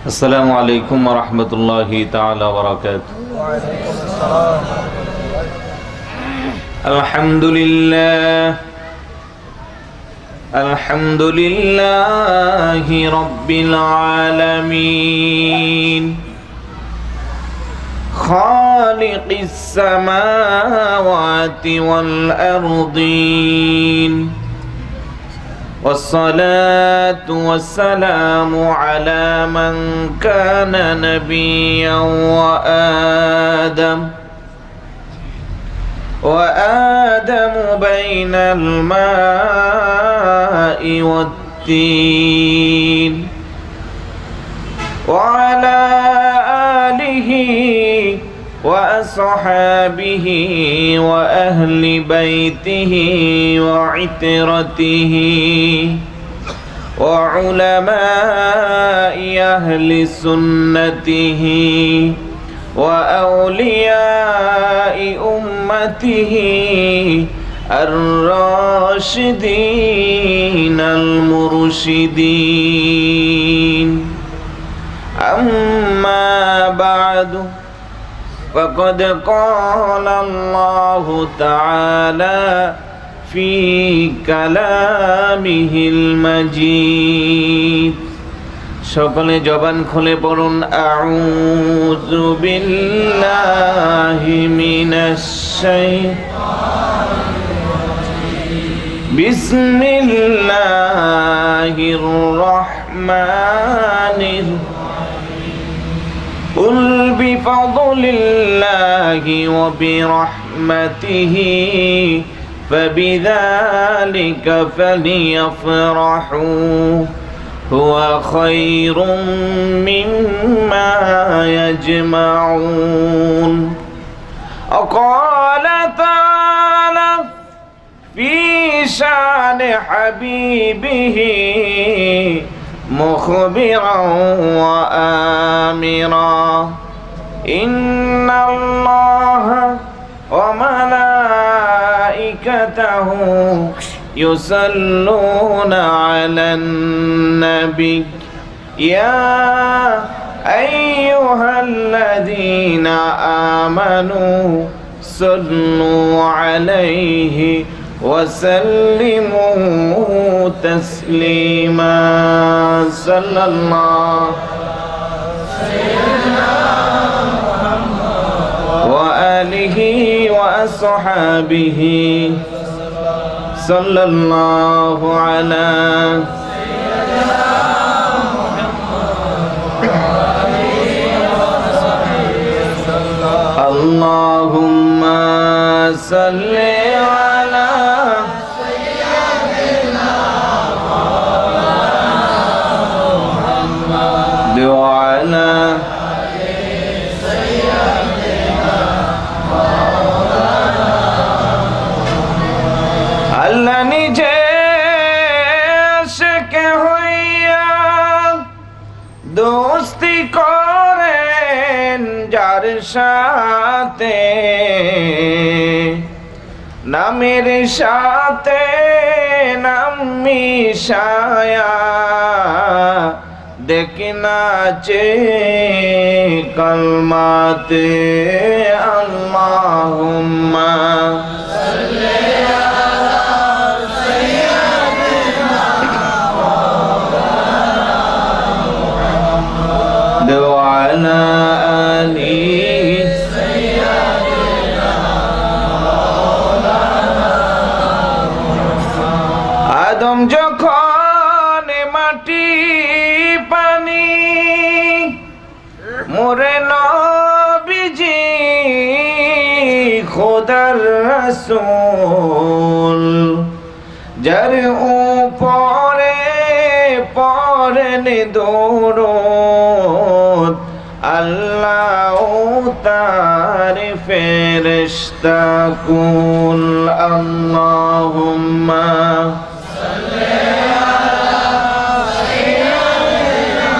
السلام عليكم ورحمة الله تعالى وبركاته. وعليكم السلام. الحمد لله رب العالمين خالق السماوات والأرضين والصلاة والسلام على من كان نبيا وآدم بين الماء والتين وعلى آله وأصحابه وأهل بيته وعترته وعلماء أهل سنته وأولياء أمته الراشدين المرشدين. أما بعد فقد قال الله تعالى في كلامه المجيد সকলে জবান খুলে পড়ুন আউযু বিল্লাহি মিনাশ শাইতানির রাজিম বিসমিল্লাহির রহমানির قل بفضل الله وبرحمته فبذلك فليفرحوا هو خير مما يجمعون. وقال تعالى في شان حبيبه مخبرا وآمرا إن الله وملائكته يصلون على النبي يا أيها الذين آمنوا صلوا عليه وسلموا تسليما. صلى الله وآله وأصحابه صلى الله على اللهم صل على سيدنا محمد وعلى আল্লাহ নিজে আশিক হইয়া দোস্তি করেন যার সাথে নামের সাথে নাম মিশায়া দেখনা চে কলমাতে আল্লাহুম্মা وعلى آله আদম যখন মাটি পানি মোরে নবীজি খোদার রাসূল যার উপরে পড়েন দরুদ আল্লাহ তার ফেরেশতা কুল আল্লাহুম্মা সাল্লি আলা সাইয়্যিদিনা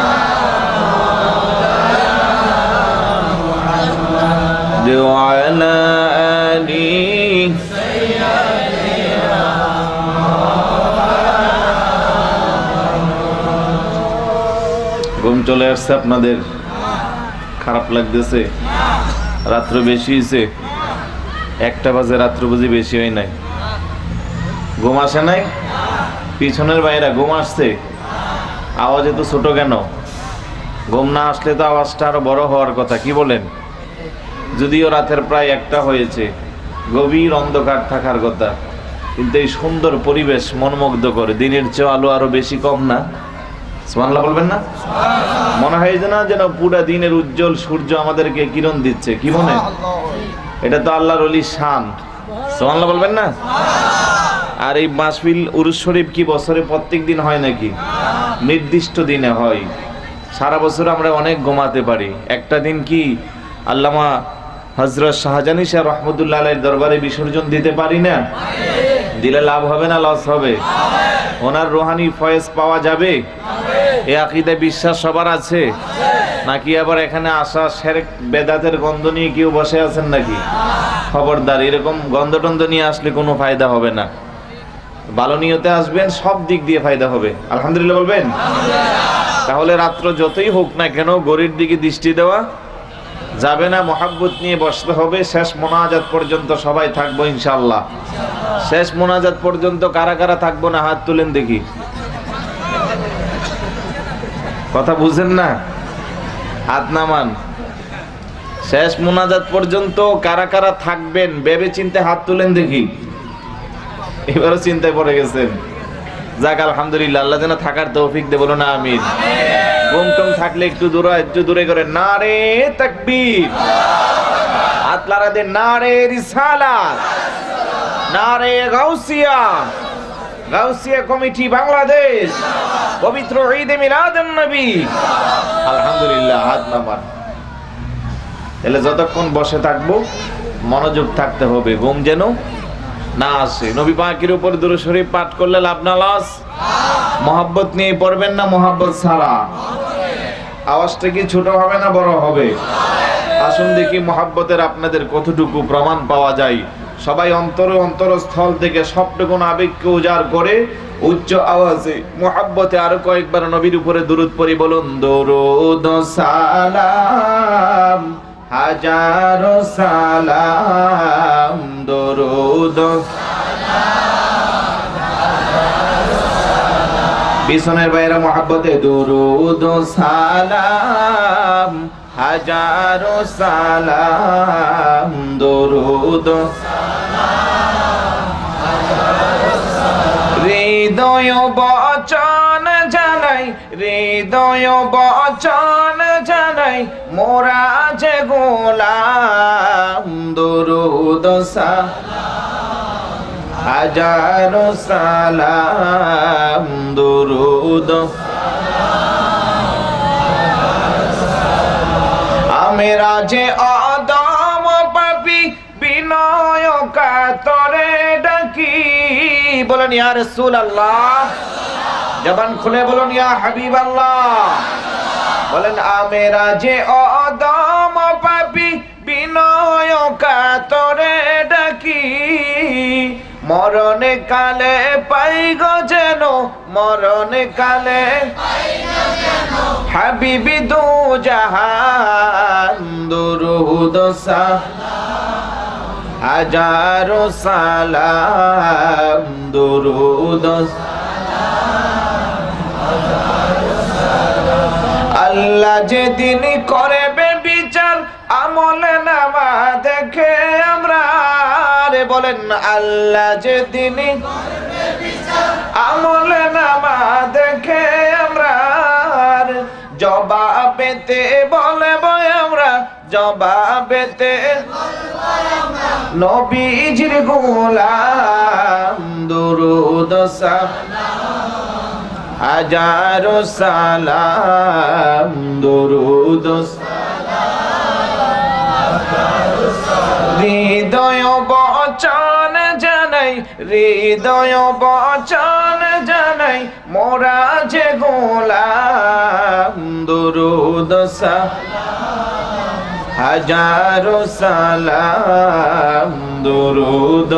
মুহাম্মদ ওয়া আলা আলিহি সাইয়্যিদিনা ঘুম চলে আসছে আপনাদের? খারাপ লাগতেছে? রাত্র বেশি হয়েছে? 1টা বাজে, রাত্র বুঝি বেশি হয় নাই? ঘুম আসে নাই? পিছনের বাইরা ঘুম আসছে? আওয়াজ এত ছোট কেন? ঘুম না আসলে তো আওয়াজটা আরো বড় হওয়ার কথা, কি বলেন? যদিও রাতের প্রায় 1টা হয়েছে, গভীর অন্ধকার থাকার কথা, কিন্তু এই সুন্দর পরিবেশ মনমুগ্ধ করে। দিনের চেয়ে আলো আরো বেশি কম না? সুবহানাল্লাহ বলবেন না? মনে হয় যেন পুরা দিনের উজ্জ্বল সূর্য আমাদেরকে কিরণ দিচ্ছে, কি মনে? এটা তো আল্লাহর ওলির শান। সুবহানাল্লাহ বলবেন না? আর এই মাহফিল উরুস শরীফ কি বছরে প্রত্যেক দিন হয় নাকি? নির্দিষ্ট দিনে হয়। সারা বছর আমরা অনেক ঘুমাতে পারি, একটা দিন কি আল্লামা হযরত শাহজাহান শাহ রহমতুল্লাহ আলাইহির দরবারে বিসর্জন দিতে পারি না? দিলে লাভ হবে না লস হবে? ওনার রুহানি ফয়েজ পাওয়া যাবে? এই আকীদায় বিশ্বাস সবার আছে নাকি? আবার এখানে আসা শিরক বেদাতের গন্ধ নিয়ে কেউ বসে আছেন নাকি? খবরদার, এরকম গন্ধ টন্ধ নিয়ে আসলে কোনো ফায়দা হবে না। ভালো নিয়তে আসবেন, সব দিক দিয়ে ফায়দা হবে। আলহামদুলিল্লাহ বলবেন? তাহলে রাত্র যতই হোক না কেন গরির দিকে দৃষ্টি দেওয়া যাবে না, মহাব্বত নিয়ে বসতে হবে। শেষ মোনাজাত পর্যন্ত সবাই থাকবো ইনশাআল্লাহ। শেষ মোনাজাত পর্যন্ত কারা কারা থাকবো না হাত তুলেন দেখি। কথা বুঝেন না? হাত নামান। শেষ মোনাজাত পর্যন্ত কারা কারা থাকবেন ভেবে চিন্তে হাত তুলেন দেখি। এবারও চিন্তায় পড়ে গেছেন। যাক আলহামদুলিল্লাহ, আল্লাহ যেন থাকার তৌফিক দে, বলো না আমিন। ঘুমটুম থাকলে একটু দূরে করে নারে তাকবীর, হাত লারা দে, নারে রিসালাত, নারে গাউসিয়া, গাউসিয়া কমিটি বাংলাদেশ, পবিত্র ঈদে মিলাদুন নবী। আলহামদুলিল্লাহ, হাত নামান। তাহলে যতক্ষণ বসে থাকবো মনোযোগ থাকতে হবে, ঘুম যেন না আসে। নবী পাকের উপর দুরূদ শরীফ পাঠ করলে লাভ না লস? মহব্বত নিয়ে পড়বেন না মহব্বত ছাড়া? আওয়াজটা কি ছোট হবে না বড় হবে? আসুন দেখি মহব্বতের আপনাদের কতটুকু প্রমাণ পাওয়া যায়। সবাই অন্তরস্থল থেকে সবটুকু আবেগকে উজাড় করে উচ্চ আওয়াজে মহব্বতে আরো কয়েকবার নবীর উপরে দুরূদ পড়ি। বলুন দরুদ সালাম, হাজারো সালাম, দরুদ পিছনের বাইরে মহব্বতে দরুদ সালাম, হাজারো সালাম, দরুদ হৃদয় বচন জানাই, হৃদয় বচন জানাই, মোরা যে গোলাম, দরুদ সালাম, হাজারো সালাম, দরুদ আমেরা যে আদম পাপী বিনয় কাতরে ডাকি। বলেন ইয়া রাসূলুল্লাহ, জবান খুলে বলুন ইয়া হাবিবাল্লাহ। বলেন আমেরা যে আদম পাপী বিনয় কাতরে ডাকি, মরণে কালে পাই গো যেন, মরণে কালে হাবিবি দু জাহান, দরুদ সালাম, হাজারো সালাম, দরুদ আল্লাহ যেদিন করবে বিচার আমল নামা দেখে আমরা। বলেন আল্লাহ যেদিন আমল নামা দেখে আমরা, জবাবেতে বলবো আমরা, জবাবেতে নবীজির গোলাম, দরুদ সালাম, হাজারো সালাম, দরুদ হৃদয় বচন জানাই, হৃদয় বচন জানাই, মোরা যে গোলাম, দরুদ সালাম, হাজারো সালাম, দরুদ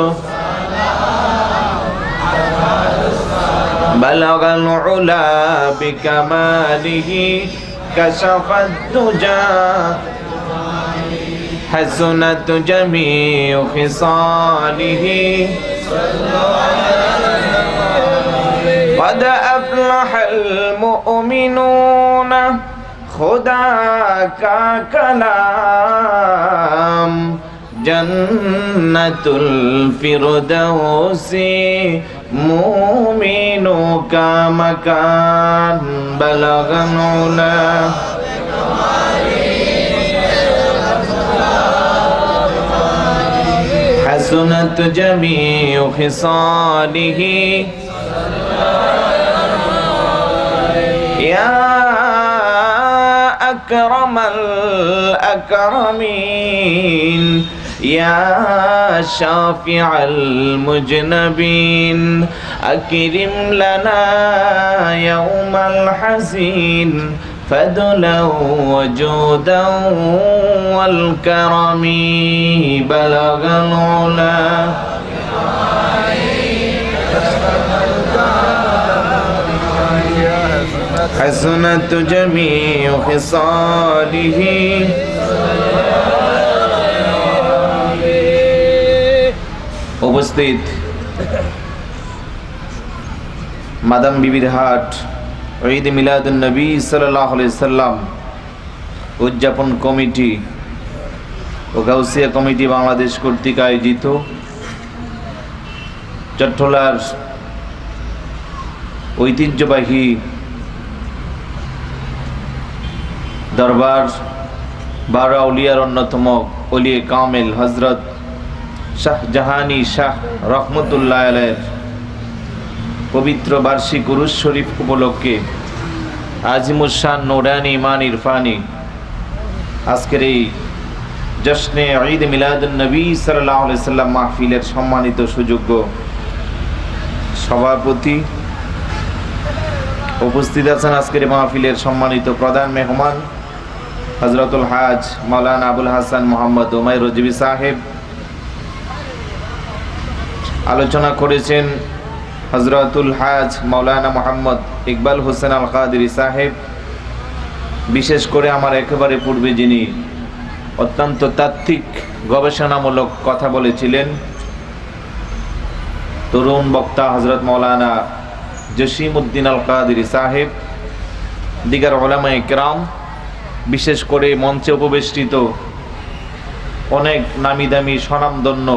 বালাগাল উলা বিকামালিহি كشف الدجى حسنت جميع خصاله قد أفلح المؤمنون خدا کا کلام جنت الفردوس مومنوں کا مکان بلغ العلا حسنت جميع خصاله يا أكرم الأكرمين يا شافع المجنبين أكرم لنا يوم الحزين فضلا وجودا والكرم بلغ العلا حسنت جميع خصاله উপস্থিত মাদাম বিবির হাট ঈদ মিলাদুন নবী সাল্লাল্লাহু আলাইহি সাল্লাম উদযাপন কমিটি ও গাউসিয়া কমিটি বাংলাদেশ কর্তৃক আয়োজিত চট্টলার ঐতিহ্যবাহী দরবার বারো আউলিয়ার অন্যতম ওলিয়ে কামেল হযরত শাহজাহানি শাহ রহমতুল্লাহ আলাইহির পবিত্র বার্ষিক উরুস শরীফ উপলক্ষে আজিমুশান নূরানি ইমান ইরফানি আজকের এই জশ্নে ঈদ মিলাদুন নবী সাল্লাল্লাহু আলাইহি সাল্লাম মাহফিলের সম্মানিত সুযোগ্য সভাপতি, উপস্থিত আছেন আজকের মাহফিলের সম্মানিত প্রধান মেহমান হযরতুল হাজ মাওলানা আবুল হাসান মোহাম্মদ উমাইর রজবি সাহেব। আলোচনা করেছেন হযরতুল হাজ মাওলানা মোহাম্মদ ইকবাল হোসেন আল কাদেরী সাহেব। বিশেষ করে আমার একেবারে পূর্বে যিনি অত্যন্ত তাত্ত্বিক গবেষণামূলক কথা বলেছিলেন তরুণ বক্তা হযরত মাওলানা জসিমউদ্দিন আল কাদেরী সাহেব, দিগার উলামায়ে কেরাম, বিশেষ করে মঞ্চে উপবেষ্টিত অনেক নামি দামি স্বনামধন্য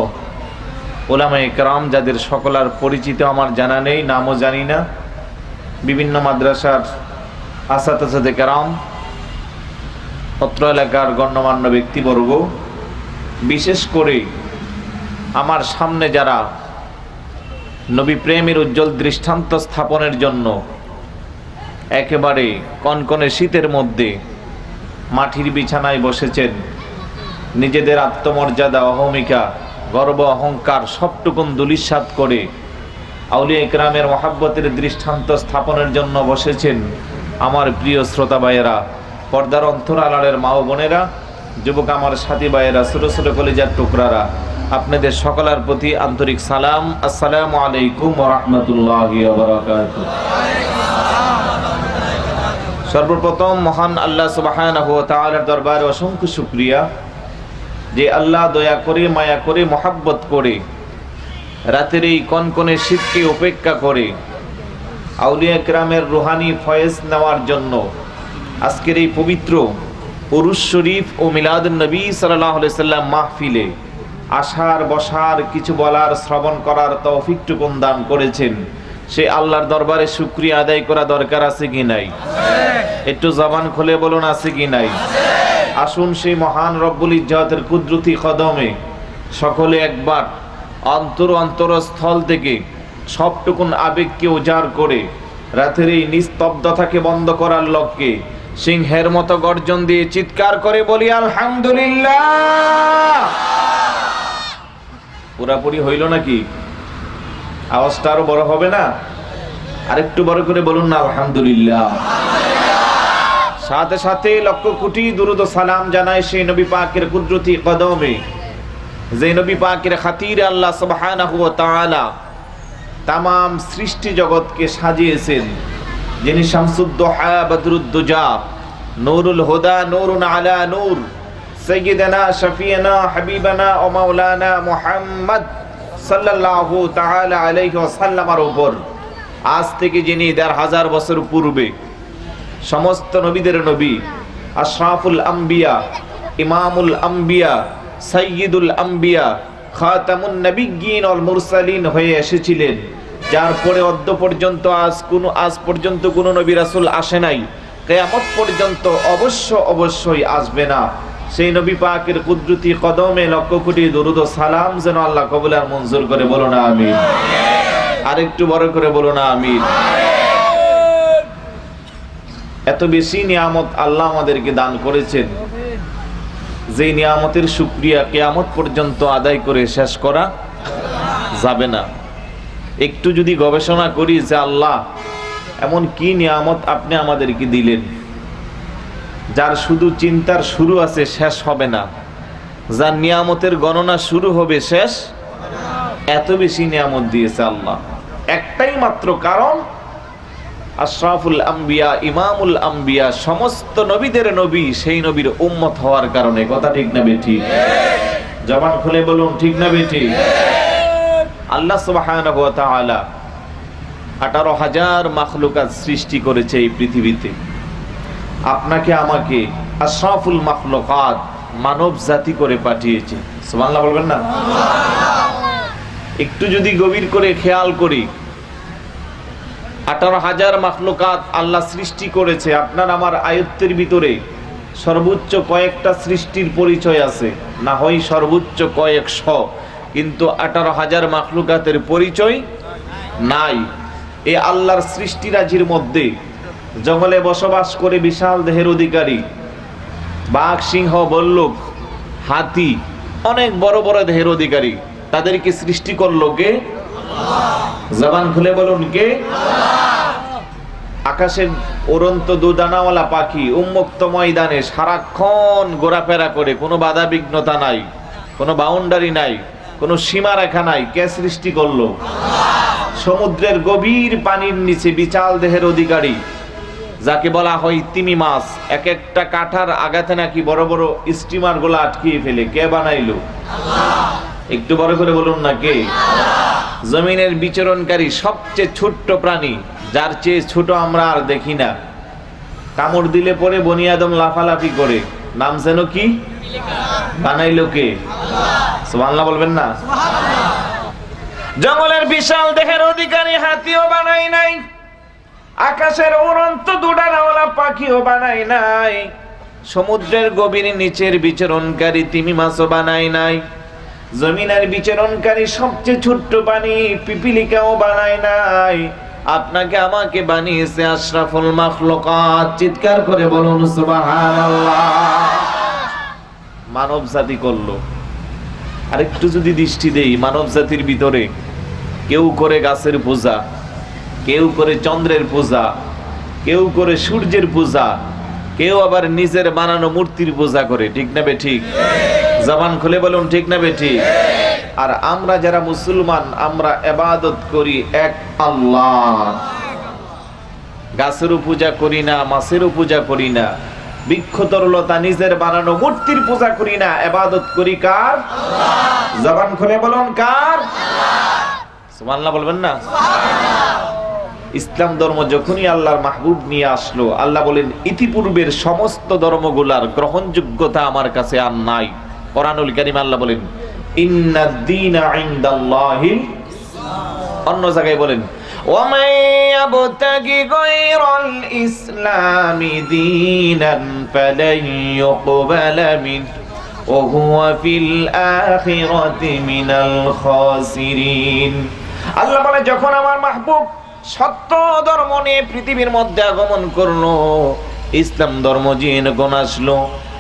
উলামায়ে কেরাম যাদের সকলার পরিচিত আমার জানা নেই, নামও জানি না, বিভিন্ন মাদ্রাসার আসাতাজে কেরাম, অত্র এলাকার গণ্যমান্য ব্যক্তিবর্গ, বিশেষ করে আমার সামনে যারা নবী প্রেমের উজ্জ্বল দৃষ্টান্ত স্থাপনের জন্য একেবারে কনকনে শীতের মধ্যে মাটির বিছানায় বসেছেন, নিজেদের আত্মমর্যাদা, অহমিকা, গর্ব, অহংকার সবটুকুন দুলিশাত করে আউলিয়া ইকরামের মহাব্বতের দৃষ্টান্ত স্থাপনের জন্য বসেছেন আমার প্রিয় শ্রোতা ভাইয়েরা, পর্দার অন্তরালের মা ও বোনেরা, যুবক আমার সাথী ভাইয়েরা, ছোট ছোট কলিজার টুকরারা, আপনাদের সকলের প্রতি আন্তরিক সালাম। আসসালামু আলাইকুম ওয়া রাহমাতুল্লাহি ওয়া বারাকাতুহু। সর্বপ্রথম মহান আল্লাহ সুবহানাহু ওয়া তাআলার দরবারে অসংখ্য শুকরিয়া যে আল্লাহ দয়া করে, মায়া করে, মহাব্বত করে রাতের এই কনকনে শীতকে উপেক্ষা করে আউলিয়া কেরামের রুহানি ফয়েজ নেওয়ার জন্য আজকের এই পবিত্র উরুস শরীফ ও মিলাদুন নবী সাল্লাল্লাহু আলাইহি সাল্লাম মাহফিলে আসার, বসার, কিছু বলার, শ্রবণ করার তৌফিকটুকু দান করেছেন। সে আল্লাহর দরবারে শুকরিয়া আদায় করা দরকার আছে কি নাই? একটু জবান খুলে বলুন, আছে কি নাই? আসুন সেই মহান রব্বুল ইজ্জতের কুদরতি কদমে সকলে একবার অন্তরস্থল থেকে সবটুকুন আবেগকে উজাড় করে রাতের এই নিস্তব্ধতাকে বন্ধ করার লক্ষ্যে সিংহের মতো গর্জন দিয়ে চিৎকার করে বলি আলহামদুলিল্লাহ। পুরাপুরি হইল নাকি? আওয়াজটা আরো বড় হবে না? আরেকটু বড় করে বলুন না আলহামদুলিল্লাহ। সাথে সাথে লক্ষ কোটি দুরুদ ও সালাম জানায় সেই নবী পাকের কুদরতি কদমে, যে নবী পাকের খাতিরে আল্লাহ সুবহানাহু ওয়া তাআলা তামাম সৃষ্টি জগৎকে সাজিয়েছেন, যিনি শামসুদ দোহা, বদরুদ দুজা, নূরুল হুদা নূরুন আলা নূর, সাইয়্যিদানা শাফিয়ানা হাবিবানা ও মাওলানা মুহাম্মদ সাল্লাল্লাহু তাআলা আলাইহি ওয়াসাল্লামের উপর আজ থেকে যিনি ১৫০০ বছর পূর্বে সমস্ত নবীদের নবী, আশরাফুল আম্বিয়া, ইমামুল আম্বিয়া, সাইয়্যিদুল আম্বিয়া, খাতামুন নবিয়্যিন ওয়াল মুরসালিন হয়ে এসেছিলেন, যার পরে পর্যন্ত আজ পর্যন্ত কোনো নবী রাসূল আসে নাই, কিয়ামত পর্যন্ত অবশ্যই আসবে না। সেই নবী পাকের কুদরতি কদমে লক্ষ কোটি দরুদ ও সালাম যেন আল্লাহ কবুল আর মঞ্জুর করে, বলো না আমিন। আরেকটু বড় করে বলো না আমিন। এত বেশি নিয়ামত আল্লাহ আমাদেরকে দান করেছেন, যে নিয়ামতের শুকরিয়া কিয়ামত পর্যন্ত আদায় করে শেষ করা যাবে না। একটু যদি গবেষণা করি যে আল্লাহ এমন কি নিয়ামত আপনি আমাদেরকে দিলেন, যার শুধু চিন্তার শুরু আছে, শেষ হবে না, যার নিয়ামতের গণনা শুরু হবে, শেষ, এত বেশি নিয়ামত দিয়েছে আল্লাহ। একটাই মাত্র কারণ, আশরাফুল আম্বিয়া, ইমামুল আম্বিয়া, সমস্ত নবীদের নবী, সেই নবীর উম্মত হওয়ার কারণে। কথা ঠিক না বেঠিক? জবান খুলে বলুন ঠিক না বেঠিক? আল্লাহ সুবহানাহু ওয়া তাআলা ১৮,০০০ মাখলুকাত সৃষ্টি করেছে এই পৃথিবীতে। আপনাকে আমাকে আশরাফুল মাখলুকাত, মানব জাতি করে পাঠিয়েছে। সুবহানাল্লাহ বলবেন না? একটু যদি গভীর করে খেয়াল করি, ১৮,০০০ মাখলুকাত আল্লাহ সৃষ্টি করেছে। আপনার আমার আয়ত্তের ভিতরে সর্বোচ্চ কয়েকটা সৃষ্টির পরিচয় আছে, না হয় সর্বোচ্চ কয়েকশ, কিন্তু ১৮,০০০ মাখলুকাতের পরিচয় নাই। এই আল্লাহর সৃষ্টিরাজির মধ্যে জঙ্গলে বসবাস করে বিশাল দেহের অধিকারী বাঘ, সিংহ, বল্লুক, হাতি, অনেক বড় বড় দেহের অধিকারী, তাদেরকে সৃষ্টি করলো কে? জবান খুলে বলুন কে? আকাশের উড়ন্ত দুদানাওয়ালা পাখি উন্মুক্ত ময়দানে সারাক্ষণ ঘোরাফেরা করে, কোনো বাধা বিঘ্নতা নাই, কোনো বাউন্ডারি নাই, কোনো সীমা রেখা নাই, কে সৃষ্টি করলো? সমুদ্রের গভীর পানির নিচে বিশাল দেহের অধিকারী, যাকে বলা হয় তিমি মাছ, এক একটা কাঁটার আগাতে নাকি বড় বড় স্টিমার গুলো আটকিয়ে ফেলে, কে বানাইলো? একটু বড় করে বলুন না কে? জমিনের বিচরণকারী সবচেয়ে ছোট্ট প্রাণী, যার চেয়ে ছোট আমরা আর দেখি না, কামড় দিলে পরে বনি আদম লাফালাফি করে, নাম যেন কি? বানাইলো কে? সুবহানাল্লাহ বলবেন না? জঙ্গলের বিশাল দেহের অধিকারী হাতিও বানাই নাই, আকাশের উড়ন্ত দুডানাওয়ালা পাখিও বানাই নাই, সমুদ্রের গভীর নিচের বিচরণকারী তিমি মাছও বানাই নাই, জমিনের বিচরণকারী সবচেয়ে ছোট্ট প্রাণী পিপিলিকাও বানাই নাই। আপনাকে আমাকে বানিয়েছে আশরাফুল মাখলুকাত। চিৎকার করে বলুন সুবহানাল্লাহ। মানব জাতি করলো। আরেকটু যদি দৃষ্টি দেই, মানব জাতির ভিতরে কেউ করে গাছের পূজা, কেউ করে চন্দ্রের পূজা, কেউ করে সূর্যের পূজা, কেউ আবার নিজের বানানো মূর্তির পূজা করে। ঠিক না বেঠিক? জবান খুলে বলুন ঠিক না বেঠিক? আর আমরা যারা মুসলমান, আমরা ইবাদত করি এক আল্লাহ। গাছেরও পূজা করি না, মাছেরও পূজা করি না, বৃক্ষতরলতা নিজের বানানো মূর্তির পূজা করি না, ইবাদত করি কার? আল্লাহ। জবান খুলে বলুন কার? আল্লাহ। সুবহানাল্লাহ বলবেন না? সুবহানাল্লাহ। ইসলাম ধর্ম যখনই আল্লাহর মাহবুব নিয়ে আসলো, আল্লাহ বলেন ইতিপূর্বের সমস্ত ধর্মগুলার গ্রহণযোগ্যতা আমার কাছে আর নাই। কোরআনুল কারীম আল্লাহ বলেন ইন্নাদ-দীনা ইনদাল্লাহিল ইসলাম। অন্য জায়গায় বলেন ওয়ামান ইয়াবতাগি গায়রাল ইসলামি দীনান ফালান ইউকবালা মিনহু ওয়া হুয়া ফিল আখিরাতি মিনাল খাসিরিন। আল্লাহ বলে যখন আমার মাহবুব সত্য ধর্ম নিয়ে পৃথিবীর মধ্যে আগমন করলো, ইসলাম ধর্ম যখন আসলো,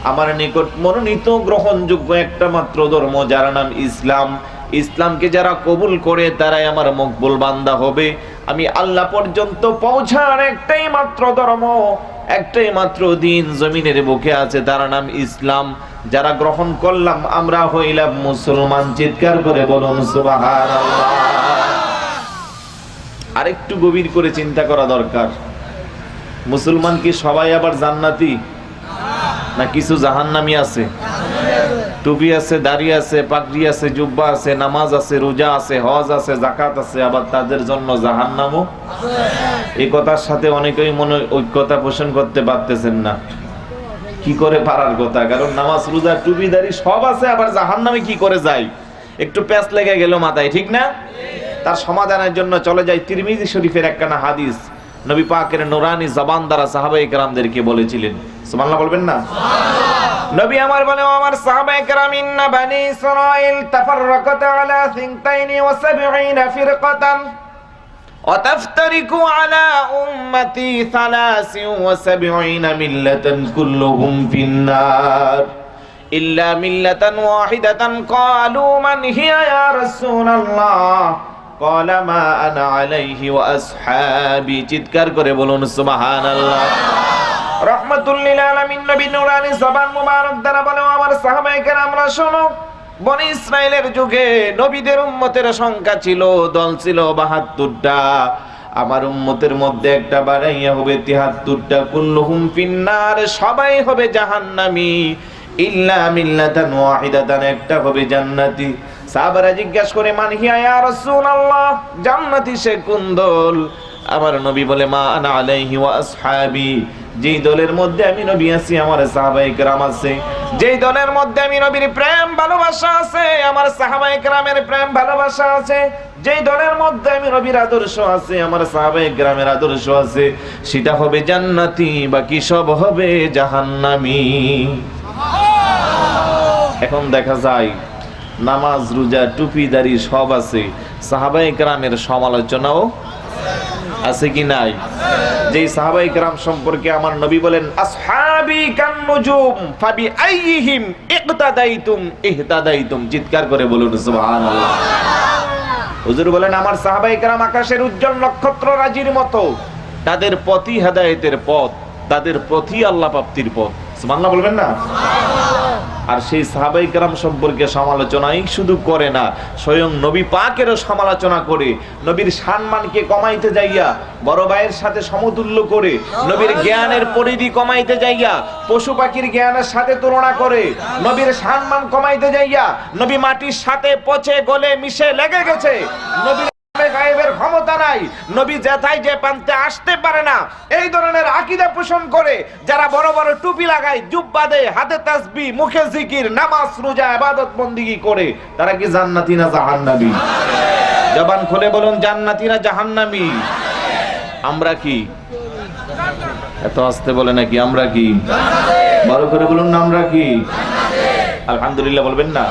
আমার নিকট মনোনীত গ্রহণযোগ্য একটা মাত্র ধর্ম, যার নাম ইসলাম। ইসলামকে যারা কবুল করে তারাই আমার মকবুল বান্দা হবে। আমি আল্লাহ পর্যন্ত পৌঁছার একটাই মাত্র ধর্ম, একটাই মাত্র দিন জমিনের বুকে আছে, তার নাম ইসলাম। যারা গ্রহণ করলাম আমরা হইলাম মুসলমান। চিৎকার করে বলুন সুবহানাল্লাহ। আরেকটু গভীর করে চিন্তা করা দরকার, মুসলমান কি সবাই আবার জান্নাতি? না কিছু জাহান্নামী আছে? টুপি আছে, দাড়ি আছে, পাগড়ি আছে, জুব্বা আছে, নামাজ আছে, রোজা আছে, হজ আছে, যাকাত আছে, আবার তাদের জন্য জাহান্নামও। এই কথার সাথে অনেকেই মনে ঐক্যতা পোষণ করতে পারতেছেন না। কি করে পারার কথা, কারণ নামাজ, রোজা, টুপি, দাড়ি সব আছে, আবার জাহান্নামে কি করে যায়? একটু প্যাঁচ লেগে গেল মাথায়, ঠিক না? তার সমাধানের জন্য চলে যায় তিরমিজি শরীফের একখানা হাদিস। নবী পাকের নুরানি জবান দ্বারা সাহাবায়ে কেরামদেরকে বলেছিলেন, সুবহানাল্লাহ বলবেন না? নবী আমার বলে, আমার সাহাবায়ে কেরাম, ইন্না বানি ইসরাঈল তাফাররাকাত আলা 72 ফিরকাতান ওয়া তাফতারিকু আলা উম্মতি 73 মিল্লাতান কুল্লুহুম ফিন্নার ইল্লা মিল্লাতান ওয়াহিদাতান। ক্বালু মান হিয়া ইয়া রাসূলুল্লাহ? ক্বালা মা আনা আলাইহি ওয়া আসহাবি। চিৎকার করে বলুন সুবহানাল্লাহ। রাহমাতুল লিল আলামিন নবী নুরানি জবান মুবারক দ্বারা বলে, আমার সাহাবায়ে কেরামরা শোনো, বনি ইসরাইলের যুগে নবীদের উম্মতের সংখ্যা ছিল, দল ছিল 72টা। আমার উম্মতের মধ্যে একটা বাড়াইয়া হবে 73টা। কুল্লুহুম ফিন্নার, সবাই হবে জাহান্নামী, ইল্লা মিল্লাতান ওয়াহিদাতান, একটা হবে জান্নাতি। সাহাবারা জিজ্ঞাসা করে, মান হিয়া ইয়া রাসূলুল্লাহ? জান্নাতি সে কোন দল? আমার নবী বলে, মা আনা আলাইহি ওয়া আসহাবি। যেই দলের মধ্যে আমি নবী আছি, আমার সাহাবায়ে কেরাম আছে। যেই দলের মধ্যে আমি নবীর প্রেম ভালোবাসা আছে, আমার সাহাবায়ে কেরামের প্রেম ভালোবাসা আছে। যেই দলের মধ্যে আমি নবীর আদর্শ আছে, আমার সাহাবায়ে কেরামের আদর্শ আছে, সেটা হবে জান্নাতি, বাকি সব হবে জাহান্নামী। এখন দেখা যায় নামাজ, রোজা, টুপি, দাড়ি সব আছে, সাহাবায়ে কেরামের সমালোচনাও আছে কি নাই? যেই সাহাবায়ে কেরাম সম্পর্কে আমার নবী বলেন, আসহাবি কান নুজুম ফাবি আইয়িহিম ইকতাদাইতুম ইহতাদাইতুম। চিৎকার করে বলুন সুবহানাল্লাহ। হুজুর বলেন, আমার সাহাবায়ে কেরাম আকাশের উজ্জ্বল নক্ষত্র রাজির মতো, তাদের পথই হেদায়েতের পথ, তাদের পথই আল্লাহ প্রাপ্তির পথ। সুবহানাল্লাহ বলবেন না? আর সেই সাহাবায়ে কেরাম সম্পর্কে সমালোচনাই শুধু করে না, স্বয়ং নবী পাকেরও সমালোচনা করে, নবীর সম্মানকে কমাইতে যাইয়া বড় ভাইয়ের সাথে সমতুল্য করে, নবীর জ্ঞানের পরিধি কমাইতে যাইয়া পশু পাখির জ্ঞানের সাথে তুলনা করে, নবীর সম্মান কমাইতে যাইয়া নবী মাটির সাথে পচে গলে মিশে লেগে গেছে, নবীর গায়েবের ক্ষমতা নাই, নবী যেথায় যে প্রান্তে আসতে পারে না, এই ধরনের আকীদা পোষণ করে যারা বড় বড় টুপি লাগায়, জুব্বা দেয়, হাতে তাসবিহ, মুখে জিকির, নামাজ, রোজা, ইবাদত বন্দেগী করে, তারা কি জান্নাতি না জাহান্নামী? জবান খুলে বলুন, জান্নাতি না জাহান্নামী? আমরা কি? এত আস্তে বলে নাকি? আমরা কি? বড় করে বলুন না, আমরা কি? আলহামদুলিল্লাহ বলবেন না?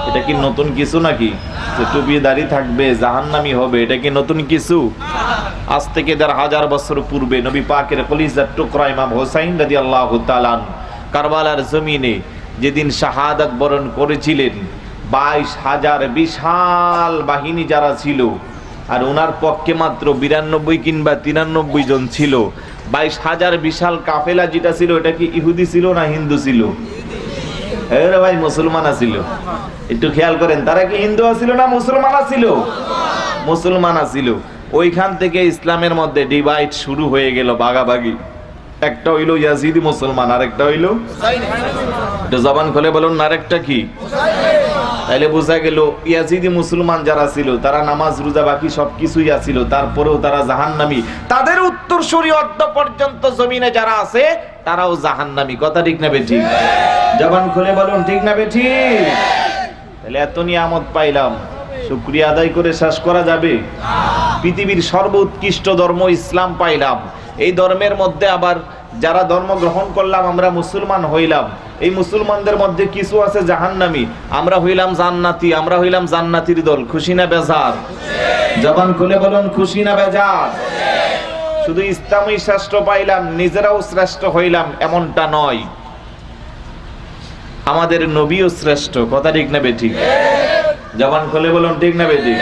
এটা কি নতুন কিছু নাকি যে টুপি দাড়ি থাকবে জাহান্নামী হবে? এটা কি নতুন কিছু? আজ থেকে 1000 বছর পূর্বে নবী পাকের কলিজার টুকরা ইমাম হোসাইন রাদিয়াল্লাহু তাআলা কারবালার জমিনে যেদিন শাহাদাত বরণ করেছিলেন, 22,000 বিশাল বাহিনী যারা ছিল, আর ওনার পক্ষে মাত্র 92 কিংবা 93 জন ছিল। 22,000 বিশাল কাফেলা যেটা ছিল, এটা কি ইহুদি ছিল না হিন্দু ছিল? আরে ভাই, মুসলমান ছিল। একটু খেয়াল করেন, তারা কি হিন্দু ছিল না মুসলমান ছিল? মুসলমান ছিল। ওইখান থেকে ইসলামের মধ্যে ডিভাইড শুরু হয়ে গেল, ভাগাভাগি। একটা হইলো ইয়াজিদি মুসলমান, আর একটা হইলো এটা জবান খুলে বলুন, আরেকটা কি? তাইলে বোঝা গেল ইয়াজিদি মুসলমান যারা ছিল, তারা নামাজ, রোজা, বাকি সবকিছুই আছিল, তারপরেও তারা জাহান্নামী। তাদের উত্তরসূরি অদ্য পর্যন্ত জমিনে যারা আছে, তারাও জাহান্নামী। কথা ঠিক না বেঠিক? জবান খুলে বলুন, ঠিক না বেঠিক? তাহলে এত নিয়ামত পাইলাম, শুকরিয়া আদায় করে শেষ করা যাবে? পৃথিবীর সর্বোৎকৃষ্ট ধর্ম ইসলাম পাইলাম, এই ধর্মের মধ্যে আবার যারা ধর্ম গ্রহণ করলাম, আমরা মুসলমান হইলাম, এই মুসলমানদের মধ্যে কিছু আছে জাহান্নামী, আমরা হইলাম জান্নাতি, আমরা হইলাম জান্নাতির দল। খুশি না বেজার? জবান খুলে বলুন, খুশি না বেজার? শুধু ইসলামই শ্রেষ্ঠ পাইলাম, নিজেরাও শ্রেষ্ঠ হইলাম এমনটা নয়, আমাদের নবীও শ্রেষ্ঠ। কথা ঠিক না বেঠিক? জবান খুলে বলুন, ঠিক না বেঠিক?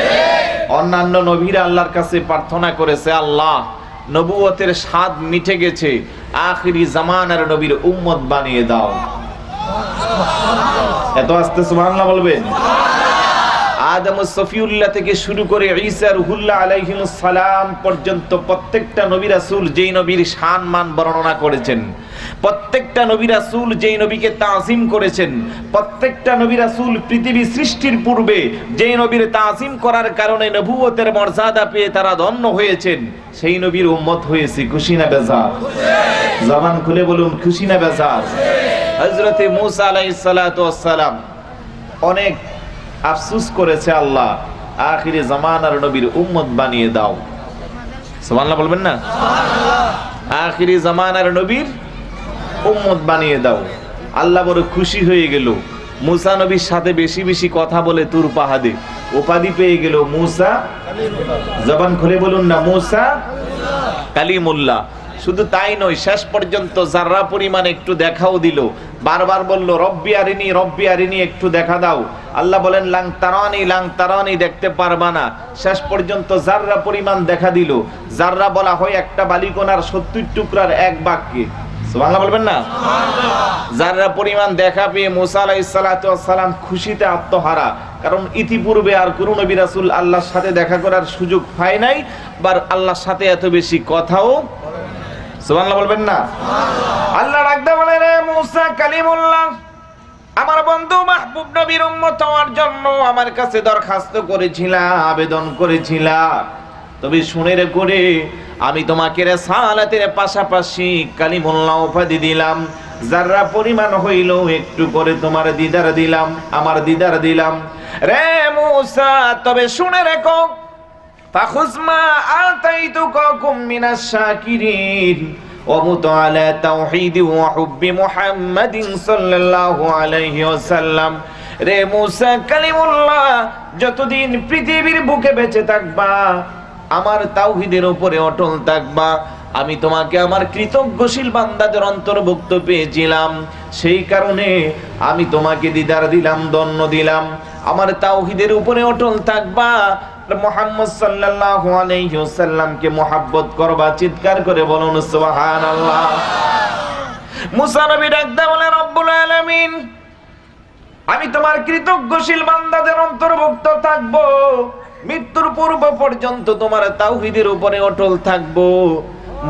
অন্যান্য নবীরা আল্লাহর কাছে প্রার্থনা করেছে, আল্লাহ নবুয়তের স্বাদ মিটে গেছে, আখিরি জামানার নবীর উম্মত বানিয়ে দাও। এত আস্তে সুবহানাল্লাহ বলবেন? আর আদম সফিউল্লাহ থেকে শুরু করে ঈসা রুহুল্লাহ আলাইহিমুস সালাম পর্যন্ত প্রত্যেকটা নবী রাসূল যেই নবীর সম্মান বর্ণনা করেছেন, প্রত্যেকটা নবী রাসূল যেই নবীকে তাজিম করেছেন, প্রত্যেকটা নবী রাসূল পৃথিবী সৃষ্টির পূর্বে যেই নবীর তাজিম করার কারণে নবুয়তের মর্যাদা পেয়ে তারা ধন্য হয়েছেন, সেই নবীর উম্মত হয়েছে। খুশি না বেজার? জবান খুলে বলুন, খুশি না বেজার? হযরতে মূসা আলাইহিস সালাতু ওয়াস সালাম অনেক আফসোস করেছে, আল্লাহ আখিরি জামানার নবীর উম্মত বানিয়ে দাও। সুবহানাল্লাহ বলবেন না? আখিরি জামানার নবীর উম্মত বানিয়ে দাও। আল্লাহ বড় খুশি হয়ে গেল। মূসা নবীর সাথে বেশি বেশি কথা বলে তুর পাহাড়ে উপাধি পেয়ে গেল মূসা। জবান খুলে বলুন না, মূসা কালিমুল্লাহ। শুধু তাই নয়, শেষ পর্যন্ত যাররা পরিমাণ একটু দেখাও দিল। বারবার বলল রব্বি আরিনি, একটু দেখা দাও। আল্লাহ বলেন লাং তারানি, দেখতে পারবা না। শেষ পর্যন্ত যাররা পরিমাণ দেখা দিল। যাররা বলা হয় একটা বালিকণার 70 টুকরার এক বাক্যে। সুবহানাল্লাহ বলবেন না? যাররা পরিমাণ দেখা পেয়ে মূসা আলাইহিস সালাতু ওয়াস সালাম খুশিতে আত্মহারা। কারণ ইতিপূর্বে আর কোন নবী রাসূল আল্লাহর সাথে দেখা করার সুযোগ পায় নাই, বা আল্লাহর সাথে এত বেশি কথাও। সুবহানাল্লাহ বলবেন না? আল্লাহ ডাকতে বলে, রে মূসা কালিমুল্লাহ, আমার বন্ধু মাহবুব নবীর উম্মত হওয়ার জন্য আমার কাছে দরখাস্ত করেছিলা, আবেদন করেছিলা। তবে শুনে রেখো রে, আমি তোমাকে রিসালাতের পাশাপাশি কালিমুল্লাহ উপাধি দিলাম। যারা পরিমাণ হইল একটু করে তোমার দিদার দিলাম, আমার দিদার দিলাম। রে মূসা, তবে শুনে রেখো, ফাখুজ মা আতাইতুকা কুম মিনাশ শাকিরিন ওয়া মুত আলা তাওহীদি ওয়া হুব্বি মুহাম্মাদিন সাল্লাল্লাহু আলাইহি ওয়াসাল্লাম। রে মূসা কালিমুল্লাহ, যতদিন পৃথিবীর বুকে বেঁচে থাকবা আমার তাওহীদের উপরে অটল থাকবা। আমি তোমাকে আমার কৃতজ্ঞশীল বান্দাদের অন্তর্ভুক্ত পেয়েছিলাম, সেই কারণে আমি তোমাকে দিদার দিলাম, দন্য দিলাম। আমার তাওহীদের উপরে অটল থাকবা, মুহাম্মদ সাল্লাল্লাহু আলাইহি ওয়াসাল্লামকে মুহাব্বত করবা। চিৎকার করে বলুন সুবহানাল্লাহ। মূসা নবী ডাকতে বলে, রব্বুল আলামিন, আমি তোমার কৃতজ্ঞশীল বান্দাদের অন্তর্ভুক্ত থাকব, মৃত্যুর পূর্ব পর্যন্ত তোমার তাওহীদের উপরে অটল থাকব।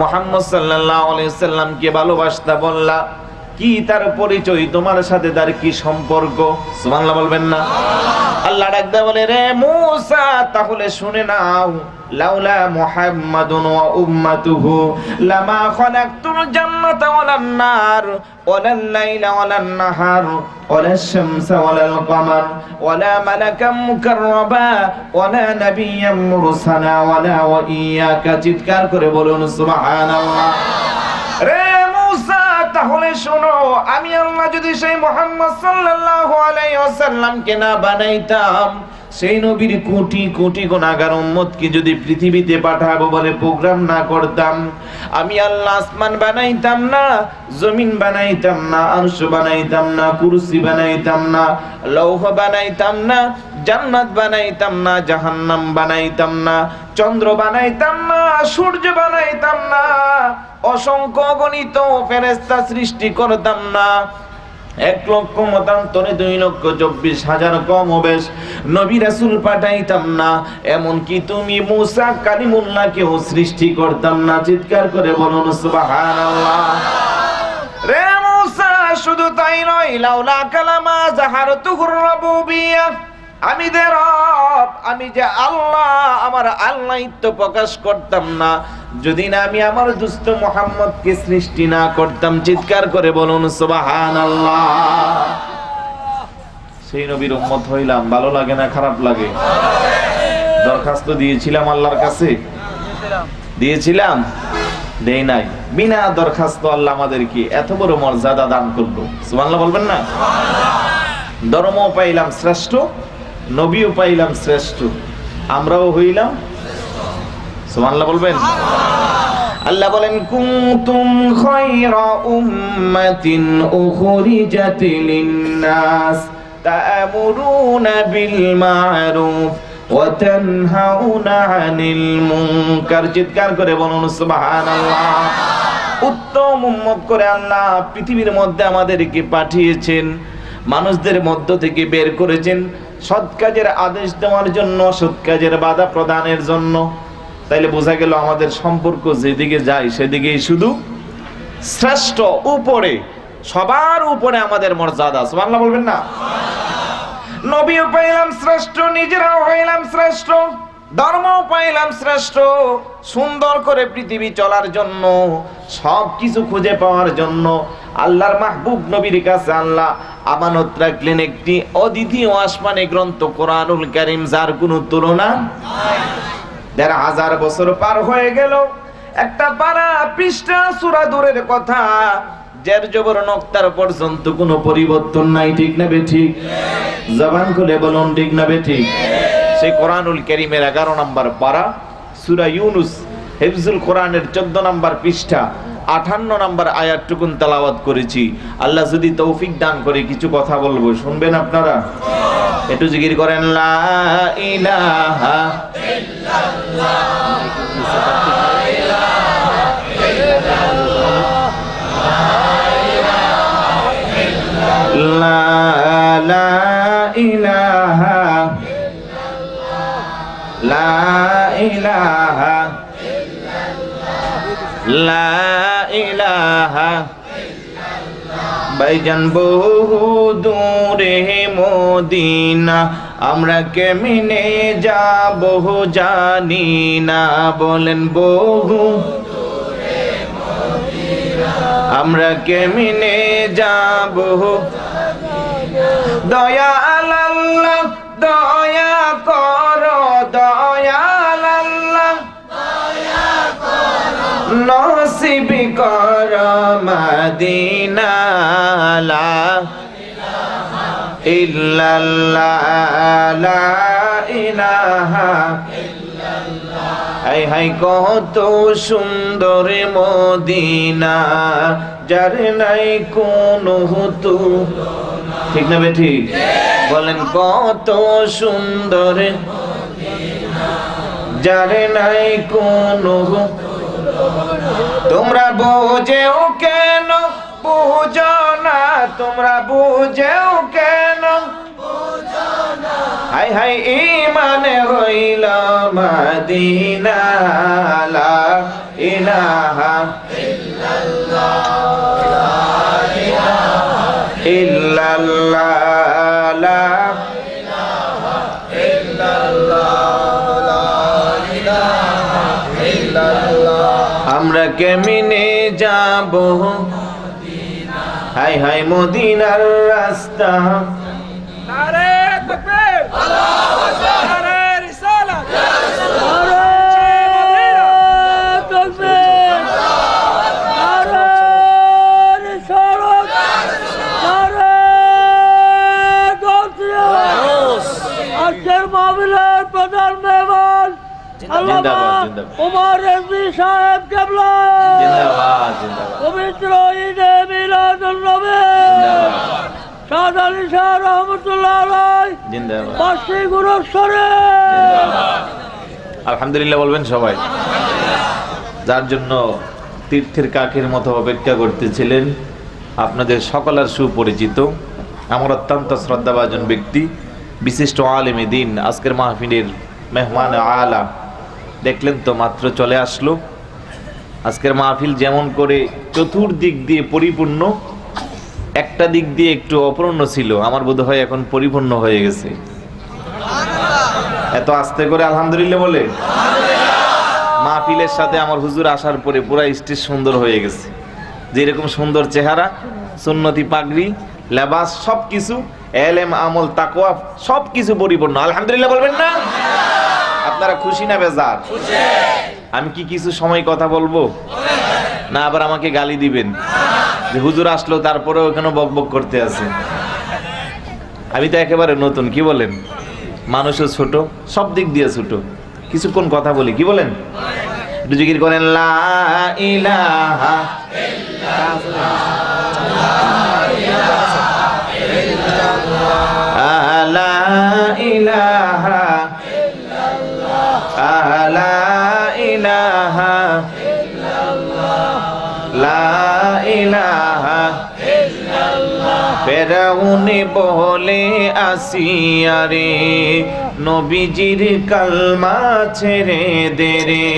মুহাম্মদ সাল্লাল্লাহু আলাইহি ওয়াসাল্লামকে ভালোবাসতা বললা, কি তার পরিচয়, তোমার সাথে তার কি সম্পর্ক? সুবহানাল্লাহ বলবেন না? আল্লাহ ডাকতে বলে, রে মূসা, তাহলে শুনে নাও, লাউলা মুহাম্মাদুন ওয়া উম্মাতুহু লামা খালাকতুল জান্নাতা ওয়ালান নার ওয়ালাল লাইলা ওয়ালান নাহার ওয়ালাশ শামসা ওয়ালাল কমার ওয়ালা মালাকাম মুকাররাবা ওয়ালা নাবিয়্যাম মুরসালা ওয়ালা ওয়া ইয়াকা। চিৎকার করে বলুন সুবহানাল্লাহ। রে মূসা, তাহলে শোনো, আমি আল্লাহ যদি সেই মুহাম্মদ সাল্লাল্লাহু আলাইহি ওয়াসাল্লামকে না বানাইতাম, সেই নবীর কোটি কোটি গুনাহগার উম্মতকে যদি পৃথিবীতে পাঠাবো বলে প্রোগ্রাম না করতাম, আমি আল্লাহ আসমান বানাইতাম না, জমিন বানাইতাম না, আরশ বানাইতাম না, কুরসি বানাইতাম না, লৌহ বানাইতাম না, জান্নাত বানাইতাম না, জাহান্নাম বানাইতাম না, চন্দ্র বানাইতাম না, সূর্য বানাইতাম না, অসংখ্য অগণিত ফেরেশতা সৃষ্টি করতাম না, 1,00,000 মতান্তরে 2,24,000 কমবেশ নবী রাসূল পাঠাইতাম না, এমনকি তুমি মূসা কালিমুল্লাহকেও সৃষ্টি করতাম না। চিৎকার করে বলুন সুবহানাল্লাহ। রে মূসা, শুধু তাই নয়, লাউলা কালামা জাহারতুহুর রাবুবিয়্যাহ, আমি যে রব, আমি যে আল্লাহ, আমার আল্লাহত্ব প্রকাশ করতাম না যদি না আমি আমার দুস্থ মুহাম্মদকে সৃষ্টি না করতাম। চিৎকার করে বলুন সুবহানাল্লাহ। সেই নবীর উম্মত হইলাম, ভালো লাগে না খারাপ লাগে? দরখাস্ত দিয়েছিলাম আল্লাহর কাছে, দিয়েছিলাম, দেই নাই। বিনা দরখাস্ত আল্লাহ আমাদেরকে এত বড় মর্যাদা দান করলো। সুবহানাল্লাহ বলবেন না? ধর্মও পাইলাম শ্রেষ্ঠ, নবীও পাইলাম শ্রেষ্ঠ, আমরাও হইলাম। সুবহানাল্লাহ বলবেন? আল্লাহ বলেন, কুনতুম খায়রা উম্মাতিন উখরিজাত লিন-নাস তা'মুরুনা বিল মা'রুফ ওয়া তানহাউনা আনিল মুনকার। চিৎকার করে বলুন সুবহানাল্লাহ। উত্তম উম্মত করে আল্লাহ পৃথিবীর মধ্যে আমাদেরকে পাঠিয়েছেন, মানুষদের মধ্য থেকে বের করেছেন, সৎ কাজের আদেশ দেওয়ার জন্য, সৎ কাজের বাধা প্রদানের জন্য। তাইলে বোঝা গেল আমাদের সম্পর্ক যেদিকে যায় সেদিকেই শুধু শ্রেষ্ঠ, উপরে, সবার উপরে আমাদের মর্যাদা। সুবহানাল্লাহ বলবেন না? নবীও পাইলাম শ্রেষ্ঠ, নিজেরাও হইলাম শ্রেষ্ঠ, ধর্ম পাইলাম শ্রেষ্ঠ। সুন্দর করে পৃথিবী চলার জন্য, সব কিছু খুঁজে পাওয়ার জন্য আল্লাহর মাহবুব নবীর কাছে আল্লাহ আমানত রাখলেন একটি অদ্বিতীয় আসমানি গ্রন্থ কোরআনুল কারীম, যার কোনো তুলনা নাই। ১৫০০ বছর পার হয়ে গেল, একটা পারা পৃষ্ঠা সূরা দূরের কথা, জের জবর নক্তার পর্যন্ত কোনো পরিবর্তন নাই। ঠিক না বেঠিক? জবান খুলে বলুন ঠিক না বেঠিক? সেই কোরআনুল কারীমের ১১ নম্বর পারা, সূরা ইউনূস, হিফজুল কোরআনের ১৪ নম্বর পৃষ্ঠা, ৫৮ নম্বর আয়াতটুকুন তেলাওয়াত করেছি। আল্লাহ যদি তৌফিক দান করে কিছু কথা বলবো, শুনবেন আপনারা? একটু জিকির করেন, লা ইলাহা ইল্লাল্লাহ, লা ইলাহা, লা ইলাহা, লা ইলাহা। ভাইজান বহু দূরে মদিনা, আমরা কেমনে যাবো জানি না। বলেন বহু, আমরা কেমনে যাবো? দয়াল আল্লাহ দয়া করো, দয়াল আল্লাহ নসিব করো মদিনা, লা ইল্লাল্লাহ, লা ইলাহা। হাই হাই কত সুন্দর মদিনা, যার নাই কোনো তু। ঠিক না বেঠি? বলেন কত সুন্দর, যার নাই কোনো। তোমরা বুঝেও কেন বুঝো না, তোমরা বুঝেও কেন, হাই হাই ঈমানে হইল মদিনা, লা ইলাহা ইল্লাল্লাহ, লা আমরা কেমনে যাব? হাই হাই মদিনার রাস্তা। নারে তাকবীর, আল্লাহু আকবার, নারে রিসালাত, নারে তাকবীর, নারে রিসালাত, নারে গাউসিয়াস। আজকের মাহফিলের প্রধান মেহমান আল্লামা ওমর রেজভী সাহেব কেবলা, জিন্দাবাদ জিন্দাবাদ। পবিত্র ঈদে মিলাদুন নবী, শাহ আলী শাহ রহমতুল্লাহ আলাইহি জিন্দাবাদ, বার্ষিক গুরুস্বরে আলহামদুলিল্লাহ বলবেন সবাই। যার জন্য তীর্থের কাকের মতো অপেক্ষা করতেছিলেন, আপনাদের সকলের সুপরিচিত, আমার অত্যন্ত শ্রদ্ধাভাজন ব্যক্তি, বিশিষ্ট আলেমে দ্বীন, আজকের মাহফিলের মেহমান আলা। দেখলেন তো মাত্র চলে আসলো। আজকের মাহফিল যেমন করে চতুর্দিক দিয়ে পরিপূর্ণ, একটা দিক দিয়ে একটু অপূর্ণ ছিল, আমার বোধ হয় এখন পরিপূর্ণ হয়ে গেছে। এত আস্তে করে আলহামদুলিল্লাহ বলে। মাহফিলের সাথে আমার হুজুর আসার পরে পুরা স্টেজ সুন্দর হয়ে গেছে। যেরকম সুন্দর চেহারা, সুন্নতি পাগড়ি, লেবাস, সবকিছু, এলেম, আমল, তাকওয়া সবকিছু পরিপূর্ণ। আলহামদুলিল্লাহ বলবেন না? আপনারা খুশি না বেজার? আমি কি কিছু সময় কথা বলবো না আবার আমাকে গালি দিবেন যে হুজুর আসলো তারপরে ওখানে বকবক করতে আছে? আমি তো একেবারে নতুন, কি বলেন? মানুষও ছোট, সব দিক দিয়ে ছোট, কিছুক্ষণ কথা বলি, কি বলেন? একটু জিকির করেন, লা ইলাহা লা ইলাহা লা ইলাহা লা ইলাহা ফেরাউনে বলে আসিয়া রে নবীজির কালমা ছেড়ে দে রে।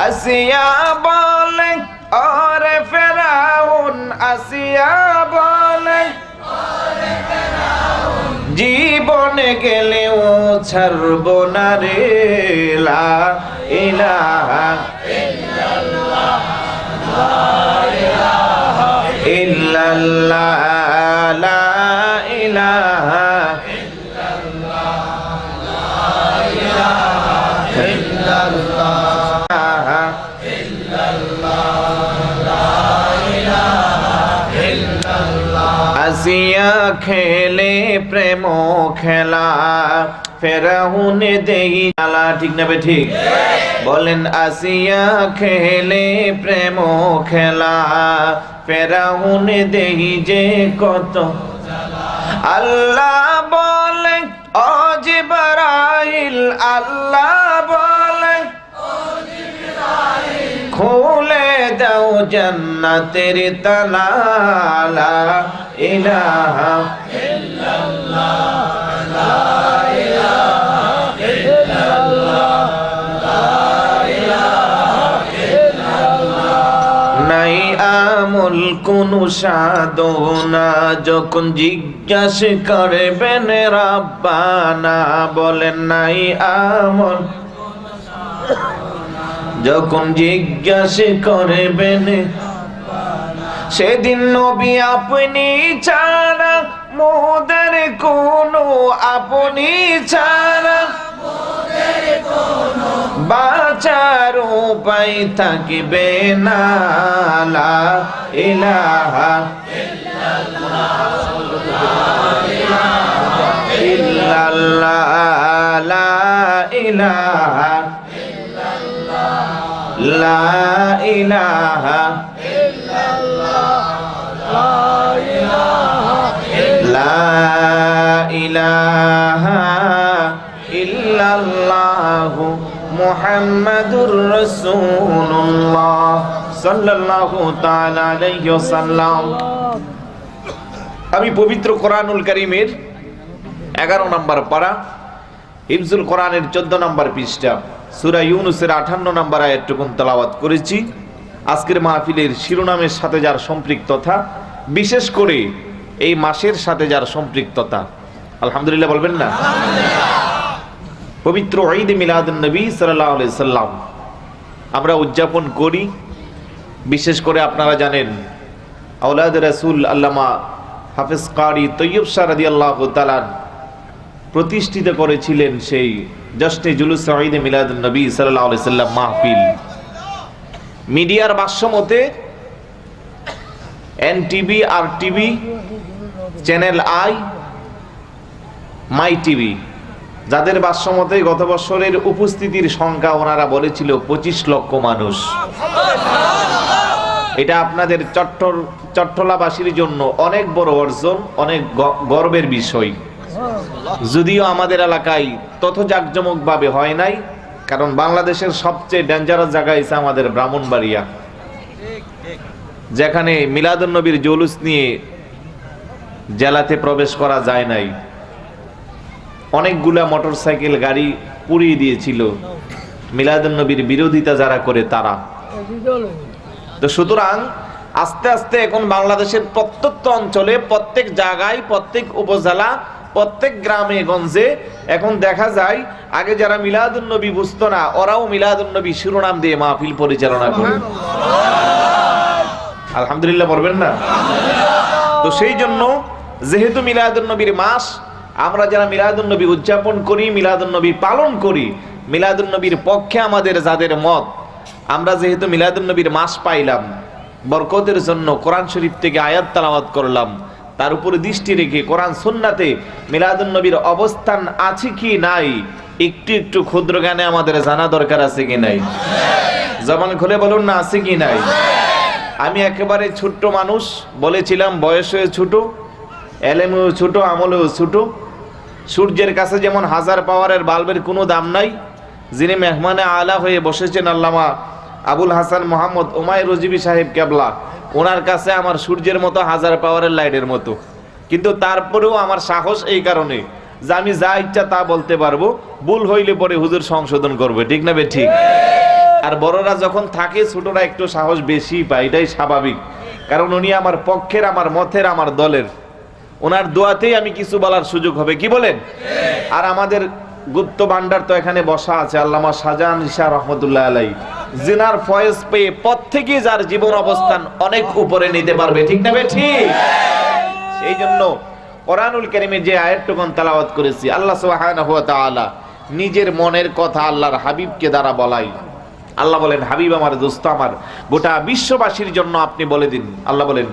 আসিয়া বলে ওরে ফেরাউন, আসিয়া বলে জীবনে গেলেও ছাড়ব না রে। লা ইলাহা ইল্লাল্লাহ, লা ইলাহা আসিয়া খেলে প্রেম খেলা ফেরাউনে দেই আলা। ঠিক না বে ঠিক? বলেন আসিয়া খেলে প্রেম খেলা ফেরাউনে দেই যে কত। আল্লাহ বলে ও জিবরাইল, আল্লাহ বলে খুলে দাও জান্নাতের তালা। লা ইলাহা ইল্লাল্লাহ, লা ইলাহা ইল্লাল্লাহ, লা ইলাহা ইল্লাল্লাহ। নাই আমল কোন সাধনা যখন জিজ্ঞাসা করবেন রাব্বানা। বলেন নাই আমল যখন জিজ্ঞাসা করবেন সেদিন নবী আপনি ছাড়া মোদের কোনো আপনি ছাড়া বাঁচার উপায় থাকবে না। লা ইলাহা ইল্লাল্লাহ, লা ইলাহা লা ইলাহা লা ইলাহা ইল্লাল্লাহ মুহাম্মাদুর রাসূলুল্লাহ সাল্লাল্লাহু তাআলা আলাইহি ওয়াসাল্লাম। আমি পবিত্র কোরআনুল কারীমের 11 নম্বর পারা হিফজুল কোরআনের 14 নম্বর পৃষ্ঠা সূরা ইউনূসের 58 নম্বর আয়াতটুকু তেলাওয়াত করেছি। আজকের মাহফিলের শিরোনামের সাথে যার সম্পৃক্ততা, বিশেষ করে এই মাসের সাথে যার সম্পৃক্ততা, আলহামদুলিল্লাহ বলবেন না? পবিত্র ঈদ মিলাদুন নবী সাল্লাল্লাহু আলাইহি সাল্লাম আমরা উদযাপন করি। বিশেষ করে আপনারা জানেন আওলাদ রাসূল আল্লামা হাফেজ কারি তৈয়ব শাহ রাদিয়াল্লাহু তাআলা প্রতিষ্ঠিত করেছিলেন সেই জশ্নে জুলুস ঈদ মিলাদুন নবী সাল্লাল্লাহু আলাইহি সাল্লাম মাহফিল। মিডিয়ার ভাষ্যমতে NTV, RTV, channel I, my TV, যাদের ভাষ্যমতে গত বছরের উপস্থিতির সংখ্যা ওনারা বলেছিল 25 লক্ষ মানুষ। এটা আপনাদের চট্টলাবাসীর জন্য অনেক বড় অর্জন, অনেক গর্বের বিষয়। যদিও আমাদের এলাকায় তত জাঁকজমকভাবে হয় নাই, কারণ বাংলাদেশের সবচেয়ে ডেঞ্জারাস জায়গা হচ্ছে আমাদের ব্রাহ্মণবাড়িয়া, যেখানে মিলাদুন নবীর জুলুস নিয়ে জেলাতে প্রবেশ করা যায় নাই। অনেকগুলা মোটরসাইকেল গাড়ি পুড়িয়ে দিয়েছিল মিলাদুন নবীর বিরোধিতা যারা করে তারা। তো সুতরাং আস্তে আস্তে এখন বাংলাদেশের প্রত্যন্ত অঞ্চলে, প্রত্যেক জায়গায়, প্রত্যেক উপজেলা, প্রত্যেক গ্রামে গঞ্জে এখন দেখা যায় আগে যারা মিলাদুন নবী বুঝতো না, ওরাও মিলাদুন নবী শিরোনাম দিয়ে মাহফিল পরিচালনা করে। আলহামদুলিল্লাহ বলবেন না? তো সেই জন্য যেহেতু মিলাদুন নবীর মাস, আমরা যারা মিলাদুন নবী উদযাপন করি, মিলাদুন নবী পালন করি, মিলাদুন নবীর পক্ষে আমাদের যাদের মত, আমরা যেহেতু মিলাদুন নবীর মাস পাইলাম, বরকতের জন্য কোরআন শরীফ থেকে আয়াত তেলাওয়াত করলাম, তার উপরে দৃষ্টি রেখে কোরআন সুন্নাতে মিলাদুন নবীর অবস্থান আছে কি নাই একটু একটু ক্ষুদ্র জ্ঞানে আমাদের জানা দরকার আছে কি নাই? জবান খুলে বলুন না, আছে কি নাই? আমি একেবারে ছোট্ট মানুষ, বলেছিলাম বয়সে ছোট, এলেমেও ছোট, আমলেও ছোট। সূর্যের কাছে যেমন 1000 পাওয়ারের বাল্বের কোনো দাম নাই, যিনি মেহমানে আলা হয়ে বসেছেন আল্লামা আবুল হাসান মোহাম্মদ উমায় রজিবি সাহেব কেবলা, ওনার কাছে আমার সূর্যের মতো 1000 পাওয়ারের লাইটের মতো। কিন্তু তারপরেও আমার সাহস এই কারণে যে আমি যা ইচ্ছা তা বলতে পারবো, ভুল হইলে পরে হুজুর সংশোধন করবে, ঠিক না ঠিক? আর বড়রা যখন থাকে ছোটরা একটু সাহস বেশি পায়, এটাই স্বাভাবিক, কারণ উনি আমার পক্ষের, আমার মতের, আমার দলের, ওনার দোয়াতেই আমি কিছু বলার সুযোগ হবে, কি বলেন? আর আমাদের গুপ্ত ভান্ডার তো এখানে বসা আছে আল্লামা শাহজাহান ঈশা রহমতুল্লাহ আলাই, জিনার ফয়েজ পেয়ে প্রত্যেকে যার জীবন অবস্থান অনেক উপরে নিতে পারবে, ঠিক না ঠিক? সেই জন্য কোরআনুল কারীমের যে আয়াতটুকুন তেলাওয়াত করেছি, আল্লাহ সুবহানাহু ওয়া তাআলা নিজের মনের কথা আল্লাহর হাবিবকে দ্বারা বলাই। আল্লাহ বলেন, হাবিব আমার, দোস্ত আমার, গোটা বিশ্ববাসীর জন্য আপনি বলে দিন। আল্লাহ বলেন,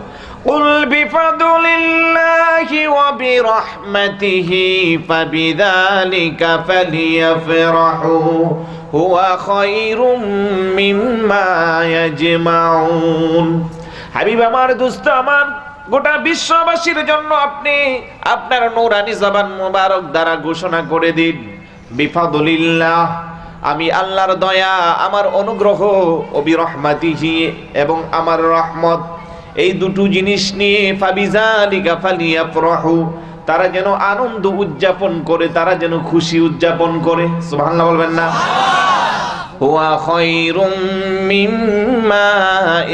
কুল বিফাদলিল্লাহি ওয়া বিরহমাতিহি ফাবিযালিকা ফালিয়াফরাহু হুয়া খায়রুম মিম্মা ইয়াজমাউন। হাবিব আমার, দোস্ত আমার, গোটা বিশ্ববাসীর জন্য আপনি আপনার নূরানি জবান মুবারক দ্বারা ঘোষণা করে দিন, বিফাদলিল্লাহ, আমি আল্লাহর দয়া, আমার অনুগ্রহ, ও বিরহমাতিহি, এবং আমার রহমত, এই দুটো জিনিস নিয়ে ফাবিযালিকা ফালিয়াফরাহু, তারা যেন আনন্দ উদযাপন করে, তারা যেন খুশি উদযাপন করে। সুবহানাল্লাহ বলবেন না? হুয়া খায়রুম মিম্মা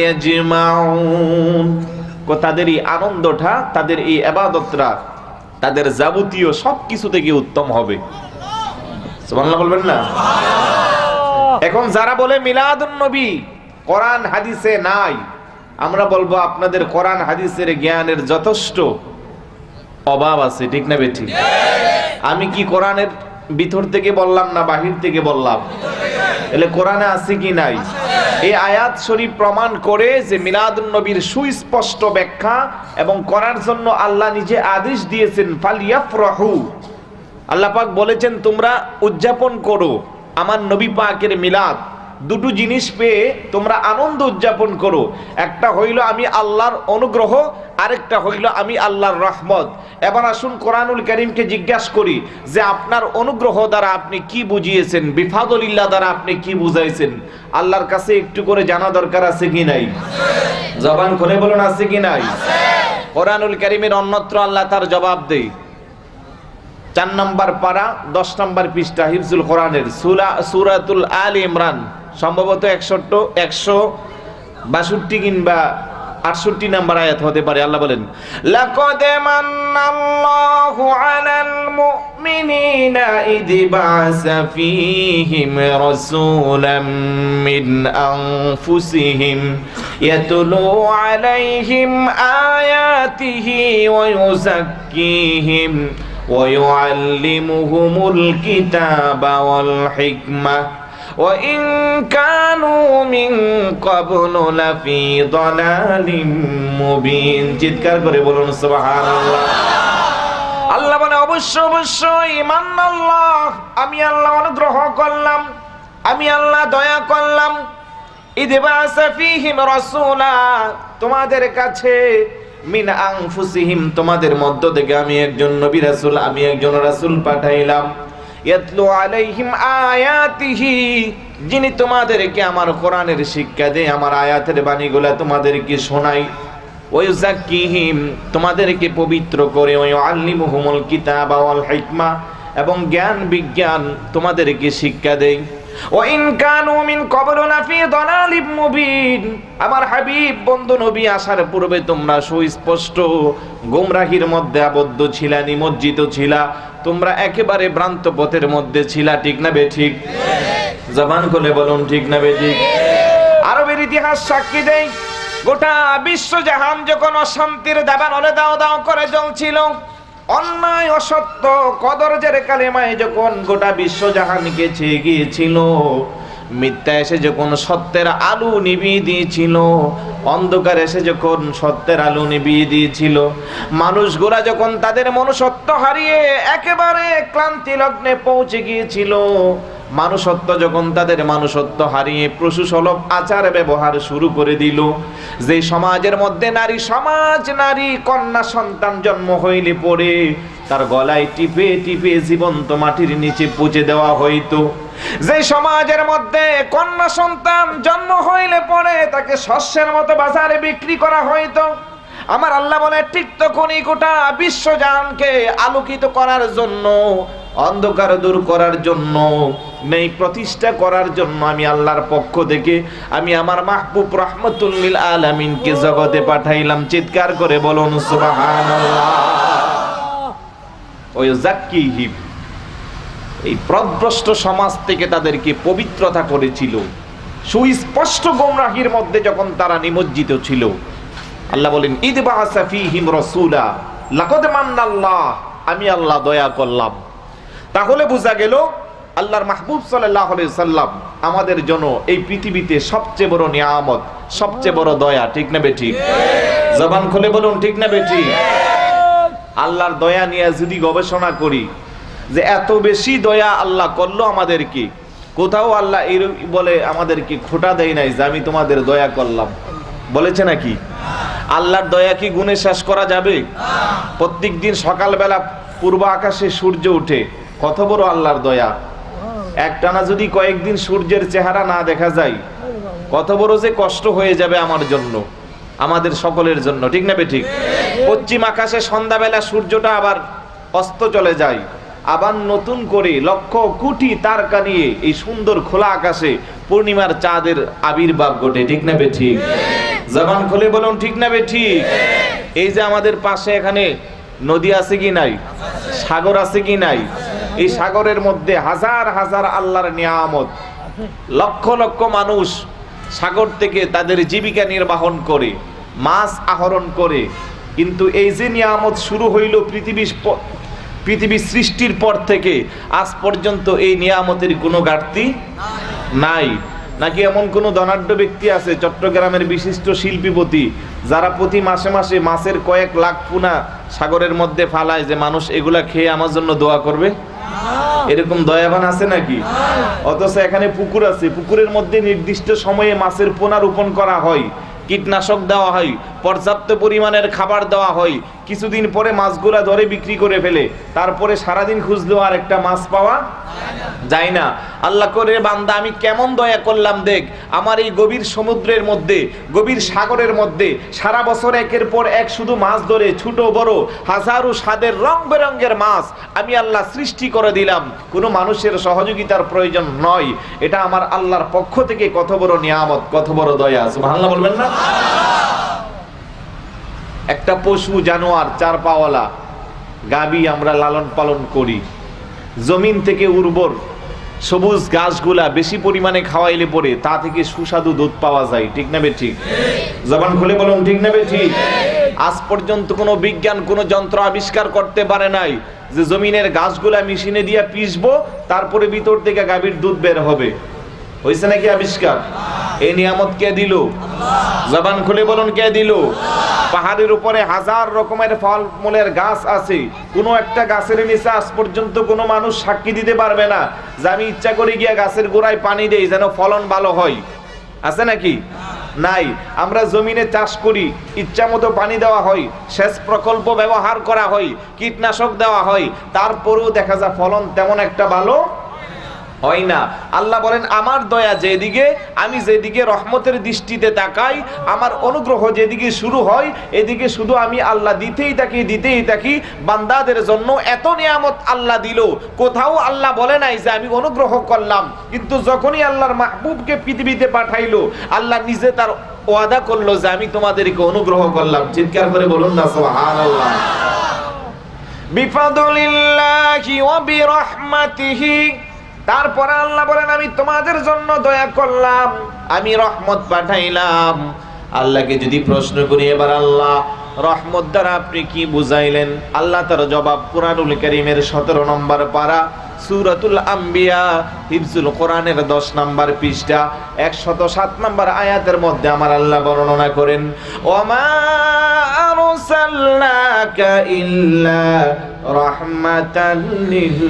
ইয়াজমাউন, তাদের এই আনন্দটা, তাদের এই ইবাদতটা, তাদের যাবতীয় সবকিছু থেকে উত্তম হবে। সুবহানাল্লাহ বলবেন না? এখন যারা বলে মিলাদুন নবী কোরআন হাদিসে নাই, আমরা বলবো আপনাদের কোরআন হাদিসের জ্ঞানের যথেষ্ট অভাব আছে, ঠিক না ঠিক? আমি কি কোরআনের ভিতর থেকে বললাম না বাহির থেকে বললাম? এলে কোরআনে আছে কি নাই? এই আয়াত শরীফ প্রমাণ করে যে মিলাদুন নবীর সুস্পষ্ট ব্যাখ্যা এবং করার জন্য আল্লাহ নিজে আদেশ দিয়েছেন, ফালিয়াফরাহু। আল্লাহ পাক বলেছেন তোমরা উদযাপন করো আমার নবী পাকের মিলাদ, দুটো জিনিস পেয়ে তোমরা আনন্দ উদযাপন করো। একটা হইল আমি আল্লাহর অনুগ্রহ, আরেকটা হইল আমি আল্লাহর রহমত। এবার আসুন কোরআনুল কারীমকে জিজ্ঞাসা করি যে আপনার অনুগ্রহ দ্বারা আপনি কি বুঝিয়েছেন, বিফাদলিল্লাহ দ্বারা আপনি কি বুঝাইছেন? আল্লাহর কাছে একটু করে জানা দরকার আছে কি নাই? জবান খুলে বলুন, আছে কি নাই? কোরআনুল কারীমের অন্যত্র আল্লাহ তার জবাব দেয়। 4 নম্বর পারা 10 নম্বর পৃষ্ঠা হিফজুল কোরআনের সূরাতুল আল ইমরান, সম্ভবত 162 কিংবা 68 নম্বর আয়াত হতে পারে। আল্লাহ বলেন, লাকাদ মান্নাল্লাহু আলাল মুমিনিনা ইয বা'সা ফীহিম রাসূলাম মিন আনফুসিহিম ইয়াতলু আলাইহিম আয়াতিহি ওয়া ইউযাক্কিহিম ويعلمهم الكتاب والحكمة وإن كانوا من قبل لفي ضلال مبين। চিৎকার করে বলুন সুবহানাল্লাহ। আল্লাহ বলে অবশ্যই মান্নাল্লাহ, আমি আল্লাহ অনুগ্রহ করলাম, আমি আল্লাহ দয়া করলাম, ইয বা'সা ফীহিম রাসূলা, তোমাদের কাছে, মিন আনফুসিহিম, তোমাদের মধ্য থেকে আমি একজন নবী রাসূল, আমি একজন রাসূল পাঠাইলাম, ইয়াতলু আলাইহিম আয়াতিহি, যিনি তোমাদেরকে আমার কোরআনের শিক্ষা দেয়, আমার আয়াতের বাণীগুলা তোমাদেরকে শোনায়, ওয়া ইউযাক্কিহিম, তোমাদেরকে পবিত্র করে, ওয়া ইউআল্লিমুহুমুল কিতাবা ওয়াল হিকমা, এবং জ্ঞান বিজ্ঞান তোমাদেরকে শিক্ষা দেয়। ওয়াইন কানু মিন ক্বাবলু লাফি দালালিম মুবিন, আমার হাবিব বন্ধু নবী আসার পূর্বে তোমরা সুস্পষ্ট গোমরাহির মধ্যে আবদ্ধ ছিলা, নিমজ্জিত ছিলা, তোমরা একেবারে ভ্রান্ত পথের মধ্যে ছিলা, ঠিক না ঠিক? জবান খুলে বলুন, ঠিক না ঠিক? আরবের ইতিহাস সাক্ষী দেয়, গোটা বিশ্বজাহান যখন অশান্তির দাবানলে দাও দাও করে জ্বলছিল, অন্যায় অসত্য কদরজের কালেমায় যখন গোটা বিশ্বজাহানকে ছেয়ে গিয়েছিল, মিথ্যা এসে যখন সত্যের আলো নিভিয়ে দিয়েছিল, অন্ধকার এসে যখন সত্যের আলো নিভিয়ে দিয়েছিল, মানুষগুলা যখন তাদের মনুষ্যত্ব হারিয়ে একেবারে ক্লান্তি লগ্নে পৌঁছে গিয়েছিল, মানুষত্ব যখন তাদের মানুষত্ব হারিয়ে পশুসুলভ আচার ব্যবহার শুরু করে দিল, যে সমাজের মধ্যে নারী সমাজ, নারী কন্যা সন্তান জন্ম হইলে পরে তার গলায় টিপে টিপে জীবন্ত মাটির নিচে পুঁতে দেওয়া হইতো, যে সমাজের মধ্যে কন্যা সন্তান জন্ম হইলে পরে তাকে শস্যের মতো বাজারে বিক্রি করা হইতো, আমার আল্লাহ বলে ঠিক তখনই গোটা বিশ্বজাহানকে আলোকিত করার জন্য, অন্ধকার দূর করার জন্য, নেই প্রতিষ্ঠা করার জন্য আমি আল্লাহর পক্ষ থেকে আমি আমার মাহবুব রাহমাতুল লিল আলামিনকে জগতে পাঠাইলাম। চিৎকার করে বলুন সুবহানাল্লাহ। ওই জাক্কিহিম, এই প্রদ্ভ্রষ্ট সমাজ থেকে তাদেরকে পবিত্রতা করেছিল। সুস্পষ্ট গোমরাহির মধ্যে যখন তারা নিমজ্জিত ছিল, আল্লাহ বলেন ইদ বাআসা ফীহিম রাসূলা লাকাদ মান্নাল্লাহ, আমি আল্লাহ দয়া করলাম। তাহলে বোঝা গেল আল্লাহর মাহবুব সাল্লাল্লাহু আলাইহি সাল্লাম আমাদের জন্য এই পৃথিবীতে সবচেয়ে বড় নিয়ামত, সবচেয়ে বড় দয়া। ঠিক না বেঠিক? জবান খুলে বলুন ঠিক না বেঠিক? আল্লাহর দয়া নিয়ে যদি গবেষণা করি যে এত বেশি দয়া আল্লাহ করলো আমাদেরকে, কোথাও আল্লাহ এই বলে আমাদেরকে খোটা দেয় নাই যে আমি তোমাদের দয়া করলাম, বলেছে নাকি? আল্লাহর দয়া কি গুণে শেষ করা যাবে? প্রত্যেক দিন সকালবেলা পূর্ব আকাশে সূর্য ওঠে, কত বড় আল্লাহর দয়া। একটানা যদি কয়েকদিন সূর্যের চেহারা না দেখা যায়, কত বড় যে কষ্ট হয়ে যাবে আমার জন্য, আমাদের সকলের জন্য। ঠিক না বেঠিক? পশ্চিম আকাশে সন্ধ্যাবেলা সূর্যটা আবার অস্ত চলে যায়, আবার নতুন করে লক্ষ কোটি তারকা নিয়ে এই সুন্দর খোলা আকাশে পূর্ণিমার চাঁদের আবির্ভাব ঘটে। ঠিক না বেঠিক? জবান খুলে বলুন ঠিক না বেঠিক? এই যে আমাদের পাশে এখানে নদী আছে কি নাই, সাগর আছে কি নাই, এই সাগরের মধ্যে হাজার হাজার আল্লাহর নিয়ামত, লক্ষ লক্ষ মানুষ সাগর থেকে তাদের জীবিকা নির্বাহন করে, মাছ আহরণ করে। কিন্তু এই যে নিয়ামত শুরু হইল পৃথিবী সৃষ্টির পর থেকে আজ পর্যন্ত এই নিয়ামতের কোনো ঘাটতি নাই। নাকি এমন কোন ধনাঢ্য ব্যক্তি আছে চট্টগ্রামের বিশিষ্ট শিল্পীপতি, যারা প্রতি মাসে মাসে মাছের কয়েক লাখ পুনা সাগরের মধ্যে ফালায় যে মানুষ এগুলা খেয়ে আমার জন্য দোয়া করবে? এরকম দয়াবান আছে নাকি? অথচ এখানে পুকুর আছে, পুকুরের মধ্যে নির্দিষ্ট সময়ে মাছের পোনা রোপণ করা হয়, কীটনাশক দেওয়া হয়, পর্যাপ্ত পরিমাণের খাবার দেওয়া হয়, কিছুদিন পরে মাছগুলা ধরে বিক্রি করে ফেলে, তারপরে সারাদিন খুঁজলেও আর একটা মাছ পাওয়া যায় না। আল্লাহ করে বান্দা আমি কেমন দয়া করলাম দেখ, আমার এই গভীর সমুদ্রের মধ্যে, গভীর সাগরের মধ্যে সারা বছর একের পর এক শুধু মাছ ধরে, ছোট বড় হাজারো স্বাদের রং বেরঙের মাছ আমি আল্লাহ সৃষ্টি করে দিলাম। কোনো মানুষের সহযোগিতার প্রয়োজন নয়, এটা আমার আল্লাহর পক্ষ থেকে কত বড় নিয়ামত, কত বড় দয়া। সুবহানাল্লাহ বলবেন না? একটা পশু জানোয়ার, চার পাওয়ালা গাবি আমরা লালন পালন করি, জমিন থেকে উর্বর সবুজ ঘাসগুলা বেশি পরিমাণে খাওয়াইলে পরে তা থেকে সুস্বাদু দুধ পাওয়া যায়। ঠিক না বেঠিক? জবান খুলে বলুন ঠিক না বেঠিক? আজ পর্যন্ত কোনো বিজ্ঞান কোনো যন্ত্র আবিষ্কার করতে পারে নাই যে জমিনের ঘাসগুলা মেশিনে দিয়ে পিষবো, তারপরে ভিতর থেকে গাভীর দুধ বের হবে। হয়েছে নাকি আবিষ্কার? এই নিয়ামত কে দিল? জবান খুলে বলুন কে দিল? পাহাড়ের উপরে হাজার রকমের ফল মূলের গাছ আছে, কোনো একটা গাছের নিচে আজ পর্যন্ত কোনো মানুষ সাক্ষী দিতে পারবে না যে আমি ইচ্ছা করে গিয়া গাছের গোড়ায় পানি দেই যেন ফলন ভালো হয়। আছে নাকি? নাই। আমরা জমিনে চাষ করি, ইচ্ছা মতো পানি দেওয়া হয়, সেচ প্রকল্প ব্যবহার করা হয়, কীটনাশক দেওয়া হয়, তারপরেও দেখা যায় ফলন তেমন একটা ভালো হয় না। আল্লাহ বলেন আমার দয়া যেদিকে, আমি যেদিকে রহমতের দৃষ্টিতে তাকাই, আমার অনুগ্রহ যেদিকে শুরু হয়, এদিকে শুধু আমি আল্লাহ দিতেই থাকি। বান্দাদের জন্য এত নিয়ামত আল্লাহ দিল, কোথাও আল্লাহ বলে নাই যে আমি অনুগ্রহ করলাম। কিন্তু যখনই আল্লাহর মাহবুবকে পৃথিবীতে পাঠাইলো, আল্লাহ নিজে তার ওয়াদা করলো যে আমি তোমাদেরকে অনুগ্রহ করলাম। চিৎকার করে বলুন না সুবহানাল্লাহ। বিফাদলিল্লাহি ওয়া বিরহমাতিহি, তারপর আল্লাহ বলেন আমি তোমাদের জন্য দয়া করলাম, আমি রহমত পাঠাইলাম। আল্লাহকে যদি প্রশ্ন করি এবার আল্লাহ রহমত দ্বারা আপনি কি বুঝাইলেন, আল্লাহ তার জবাব কুরআনুল কারীমের 17 নম্বর পারা সূরাতুল আম্বিয়া হিফজুল কোরআনের 10 নম্বর পৃষ্ঠা 107 নম্বর আয়াতের মধ্যে আমার আল্লাহ বর্ণনা করেন, ওমা আরসালনাকা ইল্লা রাহমাতাল লিল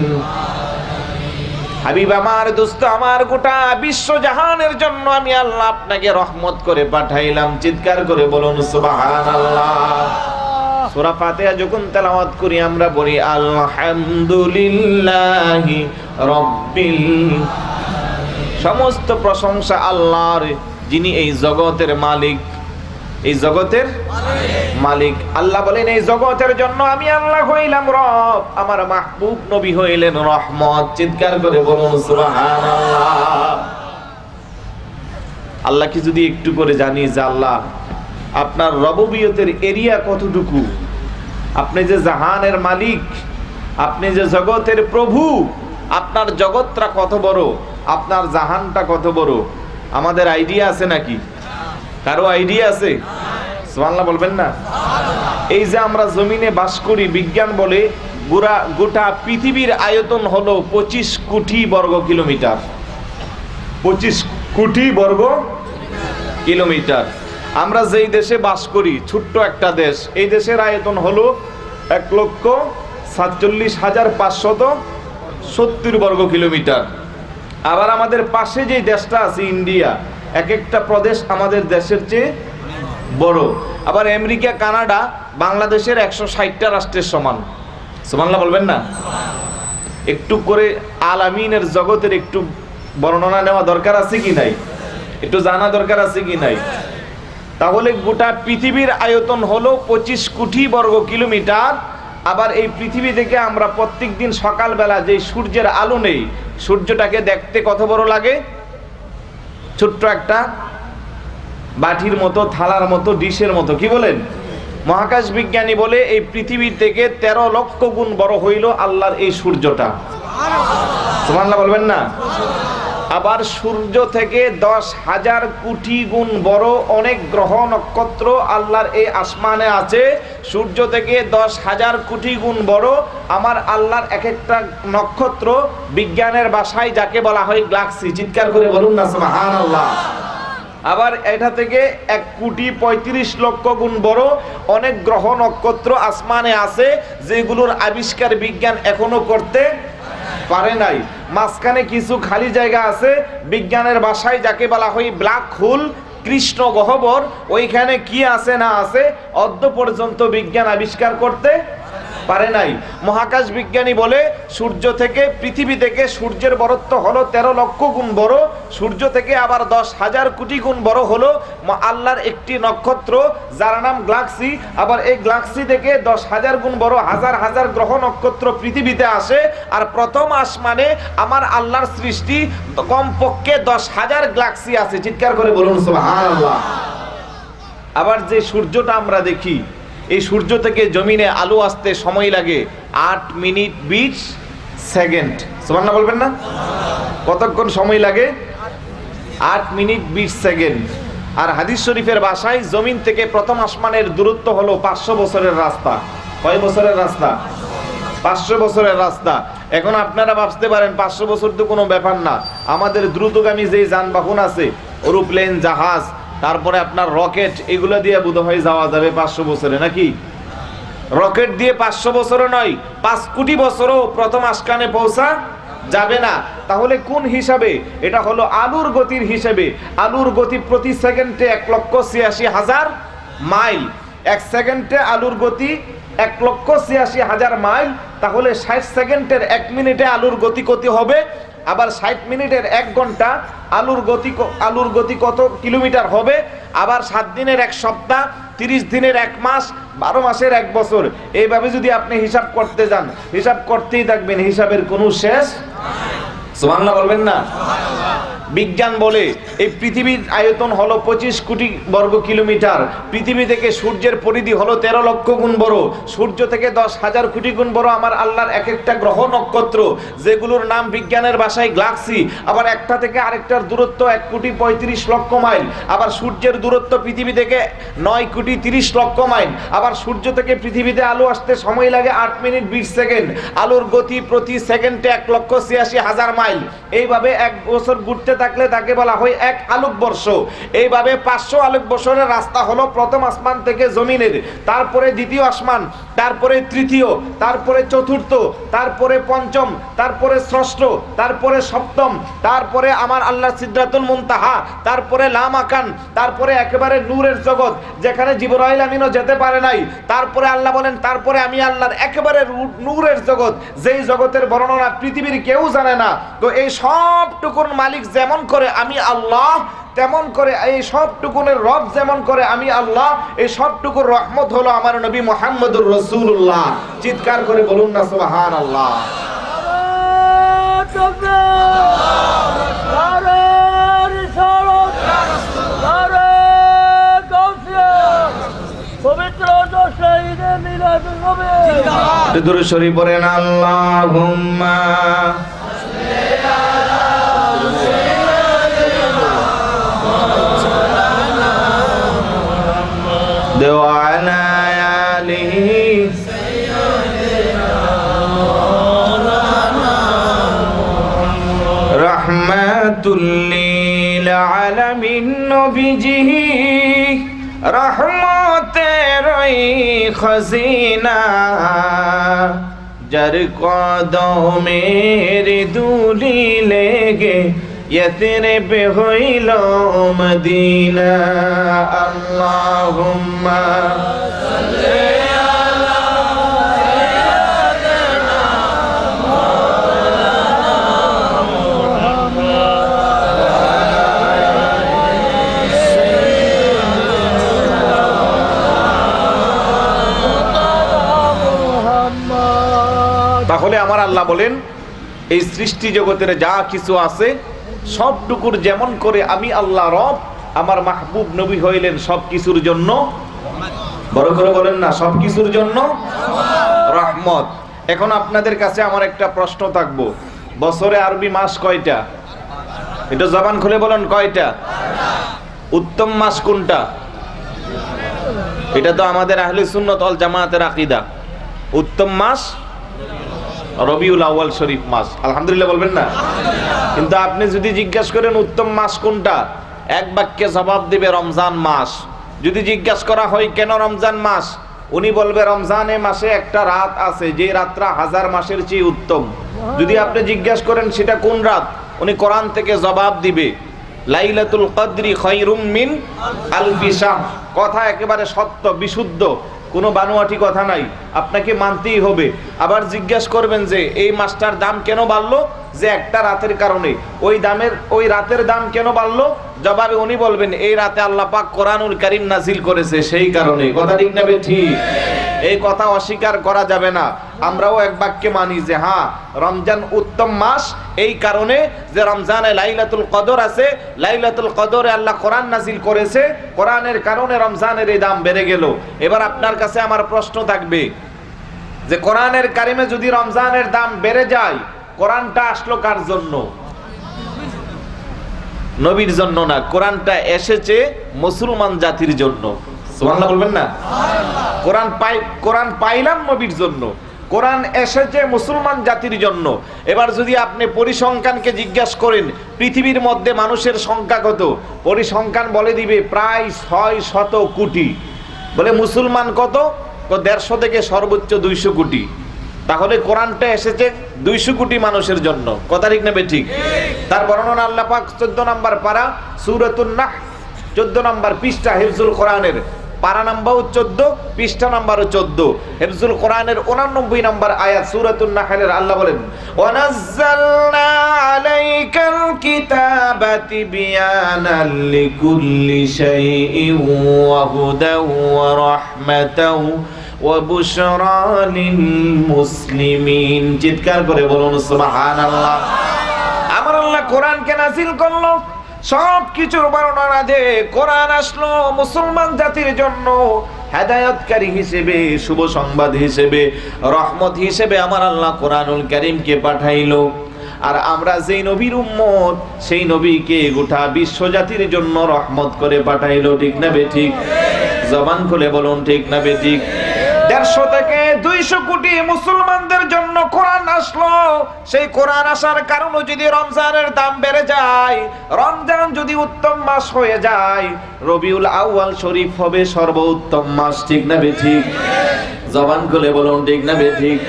হাবিব আমার, দোস্ত আমার, গোটা বিশ্ব জাহানের জন্য আমি আল্লাহ আপনাকে রহমত করে পাঠাইলাম। চিৎকার করে বলুন সুবহানাল্লাহ। সূরা ফাতিহা যখন তেলাওয়াত করি আমরা বলি আলহামদুলিল্লাহি রাব্বিল, সমস্ত প্রশংসা আল্লাহর, যিনি এই জগতের মালিক, এই জগতের মালিক। আল্লাহ বলেন এই জগতের জন্য আমি আল্লাহ হইলাম রব, আমার মাহবুব নবী হইলেন রহমত। চিৎকার করে বলুন সুবহানাল্লাহ। আল্লাহকে যদি একটু করে জানি যে আল্লাহ আপনার রববিয়তের এরিয়া কতটুকু, আপনি যে জাহানের মালিক, আপনি যে জগতের প্রভু, আপনার জগৎটা কত বড়, আপনার জাহানটা কত বড়, আমাদের আইডিয়া আছে নাকি? কারো আইডিয়া আছে? সুবহানাল্লাহ বলবেন না? এই যে আমরা জমিনে বাস করি, বিজ্ঞান বলে গোটা পৃথিবীর আয়তন হলো 25 কোটি বর্গ কিলোমিটার। 25 কোটি বর্গ কিলোমিটার। আমরা যেই দেশে বাস করি, ছোট্ট একটা দেশ, এই দেশের আয়তন হলো 1,47,570 বর্গ কিলোমিটার। আবার আমাদের পাশে যে দেশটা আছে ইন্ডিয়া, এক একটা প্রদেশ আমাদের দেশের চেয়ে বড়। আবার আমেরিকা, কানাডা বাংলাদেশের 160টা রাষ্ট্রের সমান। সুবহানাল্লাহ বলবেন না? একটু করে আলামিনের জগতের একটু বর্ণনা নেওয়া দরকার আছে কি নাই? একটু জানা দরকার আছে কি নাই? তাহলে গোটা পৃথিবীর আয়তন হলো 25 কোটি বর্গ কিলোমিটার। আবার এই পৃথিবী থেকে আমরা প্রত্যেকদিন সকালবেলা যে সূর্যের আলো নেই, সূর্যটাকে দেখতে কত বড় লাগে? ছোট্ট একটা বাটির মতো, থালার মতো, ডিশের মতো। কি বলেন? মহাকাশ বিজ্ঞানী বলে এই পৃথিবী থেকে 13 লক্ষ গুণ বড় হইল আল্লাহর এই সূর্যটা। সুবহানাল্লাহ বলবেন না? আবার সূর্য থেকে 10,000 কোটি গুণ বড় অনেক গ্রহ নক্ষত্র আল্লাহর এই আসমানে আছে। সূর্য থেকে 10,000 কোটি গুণ বড় আমার আল্লাহর এক একটা নক্ষত্র, বিজ্ঞানের ভাষায় যাকে বলা হয় গ্যালাক্সি। চিৎকার করে বলুন না সুবহানাল্লাহ। আবার এটা থেকে 1,35,00,000 গুণ বড় অনেক গ্রহ নক্ষত্র আসমানে আছে, যেগুলোর আবিষ্কার বিজ্ঞান এখনো করতে পারে নাই। মাঝখানে কিছু খালি জায়গা আছে, বিজ্ঞানের ভাষায় যাকে বলা হয় ব্ল্যাক হোল, কৃষ্ণ গহ্বর। ওইখানে কি আছে না আছে অদ্য পর্যন্ত বিজ্ঞান আবিষ্কার করতে পারে নাই। মহাকাশ বিজ্ঞানী বলে সূর্য থেকে, পৃথিবী থেকে সূর্যের বড়ত্ব হলো 13 লক্ষ গুণ বড়। সূর্য থেকে আবার 10,000 কোটি গুণ বড় হলো আল্লাহর একটি নক্ষত্র যার নাম গ্যালাক্সি। আবার এই গ্যালাক্সি থেকে 10,000 গুণ বড় হাজার হাজার গ্রহ নক্ষত্র পৃথিবীতে আসে। আর প্রথম আসমানে আমার আল্লাহর সৃষ্টি কমপক্ষে 10,000 গ্যালাক্সি আছে। চিৎকার করে বলুন সুবহানাল্লাহ। আবার যে সূর্যটা আমরা দেখি, এই সূর্য থেকে জমিনে আলো আসতে সময় লাগে 8 মিনিট 20 সেকেন্ড। সুবহানাল্লাহ বলবেন না? কতক্ষণ সময় লাগে? 8 মিনিট 20 সেকেন্ড। আর হাদিস শরীফের ভাষায় জমিন থেকে প্রথম আসমানের দূরত্ব হলো 500 বছরের রাস্তা। কয় বছরের রাস্তা? 500 বছরের রাস্তা। এখন আপনারা ভাবতে পারেন 500 বছর তো কোনো ব্যাপার না। আমাদের দ্রুতগামী যে যানবাহন আছে, এরোপ্লেন, জাহাজ, তারপরে আপনার রকেট, এগুলো দিয়ে বোধহয় যাওয়া যাবে 500 বছরে, নাকি? রকেট দিয়ে 500 বছরও নয়, 5 কোটি বছরও প্রথম আসমানে পৌঁছা যাবে না। তাহলে কোন হিসাবে? এটা হলো আলোর গতির হিসাবে। আলোর গতি প্রতি সেকেন্ডে 1,86,000 মাইল। 1 সেকেন্ডে আলোর গতি 1,86,000 মাইল। তাহলে 60 সেকেন্ডের 1 মিনিটে আলোর গতি কত হবে? আবার 60 মিনিটের 1 ঘন্টা আলোর গতি কত কিলোমিটার হবে? আবার 7 দিনের 1 সপ্তাহ, 30 দিনের 1 মাস, 12 মাসের 1 বছর। এইভাবে যদি আপনি হিসাব করতে যান, হিসাব করতেই থাকবেন, হিসাবের কোনো শেষ সুবহানাল্লাহ বলবেন না? বিজ্ঞান বলে এই পৃথিবীর আয়তন হলো 25 কোটি বর্গ কিলোমিটার। পৃথিবী থেকে সূর্যের পরিধি হলো 13 লক্ষ গুণ বড়। সূর্য থেকে 10,000 কোটি গুণ বড় আমার আল্লাহর এক একটা গ্রহ নক্ষত্র, যেগুলোর নাম বিজ্ঞানের ভাষায় গ্যালাক্সি। আবার একটা থেকে আরেকটার দূরত্ব 1,35,00,000 মাইল। আবার সূর্যের দূরত্ব পৃথিবী থেকে 9,30,00,000 মাইল। আবার সূর্য থেকে পৃথিবীতে আলো আসতে সময় লাগে 8 মিনিট 20 সেকেন্ড। আলোর গতি প্রতি সেকেন্ডে 1,86,000 মাইল। এইভাবে 1 বছর ঘুরতে থাকলে তাকে বলা হয় 1 আলোকবর্ষ। এইভাবে 500 আলোকবর্ষের রাস্তা হলো প্রথম আসমান থেকে জমিনের, তারপরে দ্বিতীয় আসমান, তারপরে তৃতীয়, তারপরে চতুর্থ, তারপরে পঞ্চম, তারপরে ষষ্ঠ, তারপরে সপ্তম, তারপরে আমার আল্লাহ সিদরাতুল মুনতাহা, তারপরে লামাকান, তারপরে একেবারে নূরের জগৎ যেখানে জিবরাইল আমিনও যেতে পারে নাই। তারপরে আল্লাহ বলেন তারপরে আমি আল্লাহর একেবারে নূরের জগৎ, যেই জগতের বর্ণনা পৃথিবীর কেউ জানে না। তো এই সবটুকুর মালিক যে যেমন করে আমি আল্লাহ, তেমন করে এই সবটুকুনের রব যেমন করে আমি আল্লাহ, এই সবটুকুর রহমত হলো আমার নবী মুহাম্মদুর রাসূলুল্লাহ। চিৎকার করে বলুন না সুবহানাল্লাহ। পবিত্র দশে ঈদে মিলাদুন নবী দুরূদ শরীফ পড়েন আল্লাহুম্মা وعلى آله رحمة للعالمين نبيه رحمতের খজিনা যার কদমের ধুলি লেগে يثرب হইল মদিনা আল্লাহুম্মা সাল্লি আলা সাইয়্যিদিনা মুহাম্মদ। তাহলে আমার আল্লাহ বলেন এই সৃষ্টি জগতের যা কিছু আছে সবটুকুর যেমন করে আমি আল্লাহ রব, আমার মাহবুব নবী হইলেন সবকিছুর জন্য, বড় করে বলেন না, সবকিছুর জন্য রহমত। এখন আপনাদের কাছে আমার একটা প্রশ্ন থাকবো, বছরে আরবি মাস কয়টা? এটা জবান খুলে বলেন, কয়টা? উত্তম মাস কোনটা? এটা তো আমাদের আহলে সুন্নাত ওয়াল জামাতের আকীদা। উত্তম মাস রবিউল আউয়াল শরীফ মাস, আলহামদুলিল্লাহ বলবেন না? কিন্তু আপনি যদি জিজ্ঞাসা করেন উত্তম মাস কোনটা, এক বাক্যে জবাব দিবে রমজান মাস। যদি জিজ্ঞাসা করা হয় কেন রমজান মাস, উনি বলবে রমজানে মাসে একটা রাত আছে যে রাতটা হাজার মাসের চেয়ে উত্তম। যদি আপনি জিজ্ঞাসা করেন সেটা কোন রাত, উনি কোরআন থেকে জবাব দিবে লাইলাতুল কদরি খায়রুম মিন আলফি শাহর। কথা একেবারে সত্য, বিশুদ্ধ, কোনো বানোয়াটি কথা নাই, আপনাকে মানতেই হবে। আবার জিজ্ঞাসা করবেন যে এই মাসটার দাম কেন বাড়লো, যে একটা রাতের কারণে। ওই রাতের দাম কেন বাড়লো, জবাবে উনি বলবেন এই রাতে আল্লাহ পাক কোরআনুল কারীম নাজিল করেছে সেই কারণে। কথা ঠিক না ঠিক? এই কথা অস্বীকার করা যাবে না। আমরাও এক বাক্যে মানি যে হ্যাঁ রমজান উত্তম মাস এই কারণে যে রমজানে লাইলাতুল কদর আছে, লাইলাতুল কদরে আল্লাহ কোরআন নাজিল করেছে, কোরআনের কারণে রমজানের এই দাম বেড়ে গেল। এবার আপনার কাছে আমার প্রশ্ন থাকবে যে কোরআনের কারিমে যদি রমজানের দাম বেড়ে যায়, কোরআনটা আসলো কার জন্য? নবীর জন্য না, কোরআনটা এসেছে মুসলমান জাতির জন্য। সুবহানাল্লাহ বলবেন না? কোরআন পাইলাম নবীর জন্য, কোরআন এসেছে মুসলমান জাতির জন্য। এবার যদি আপনি পরিসংখ্যানকে জিজ্ঞাসা করেন পৃথিবীর মধ্যে মানুষের সংখ্যা কত, পরিসংখ্যান বলে দিবে প্রায় 600 কোটি। বলে মুসলমান কত? 150 থেকে সর্বোচ্চ 200 কোটি। তাহলে কোরআনটা এসেছে 200 কোটি মানুষের জন্য। কথা ঠিক না ঠিক? তার বর্ণনা আল্লাহ পাক 14 নম্বর পারা সূরাতুন নাহল 14 নম্বর পৃষ্ঠা, হিফজুল কোরআনের পারা নাম্বার 14, পৃষ্ঠা নাম্বার 14, হিফজুল কোরআনের 89 নম্বর আয়াত, সূরাতুন নাহলের আল্লাহ বলেন ওয়ানাজ্জালনা আলাইকাল কিতাবা তিবয়ানাল লিকুল্লি শাইইন ওয়া হুদাও ওয়া রাহমাতাও ওয়া বুশরা লিল মুসলিমিন। চিৎকার করে বলুন সুবহানাল্লাহ। আমার আল্লাহ কোরআনকে নাযিল করলো, সব কিছুর বর্ণনা দিয়ে কোরআন আসলো মুসলমান জাতির জন্য হেদায়েতকারী হিসেবে, শুভ সংবাদ হিসেবে, রহমত হিসেবে আমার আল্লাহ কোরআনুল কারীমকে পাঠাইলো। আর আমরা যেই নবীর উম্মত, সেই নবীকে গোটা বিশ্ব জাতির জন্য রহমত করে পাঠাইলো। ঠিক না ঠিক? জবান খুলে বলুন ঠিক না ঠিক? 150 থেকে 200 কোটি মুসলমানদের জন্য কোরআন আসলো। সেই কোরআন আসার কারণে যদি রমজানের দাম বেড়ে যায়, রমজান যদি উত্তম মাস হয়ে যায়, রবিউল আউয়াল শরীফ হবে সর্বোত্তম মাস। ঠিক না ঠিক? জবান খুলে বলুন ঠিক না ঠিক?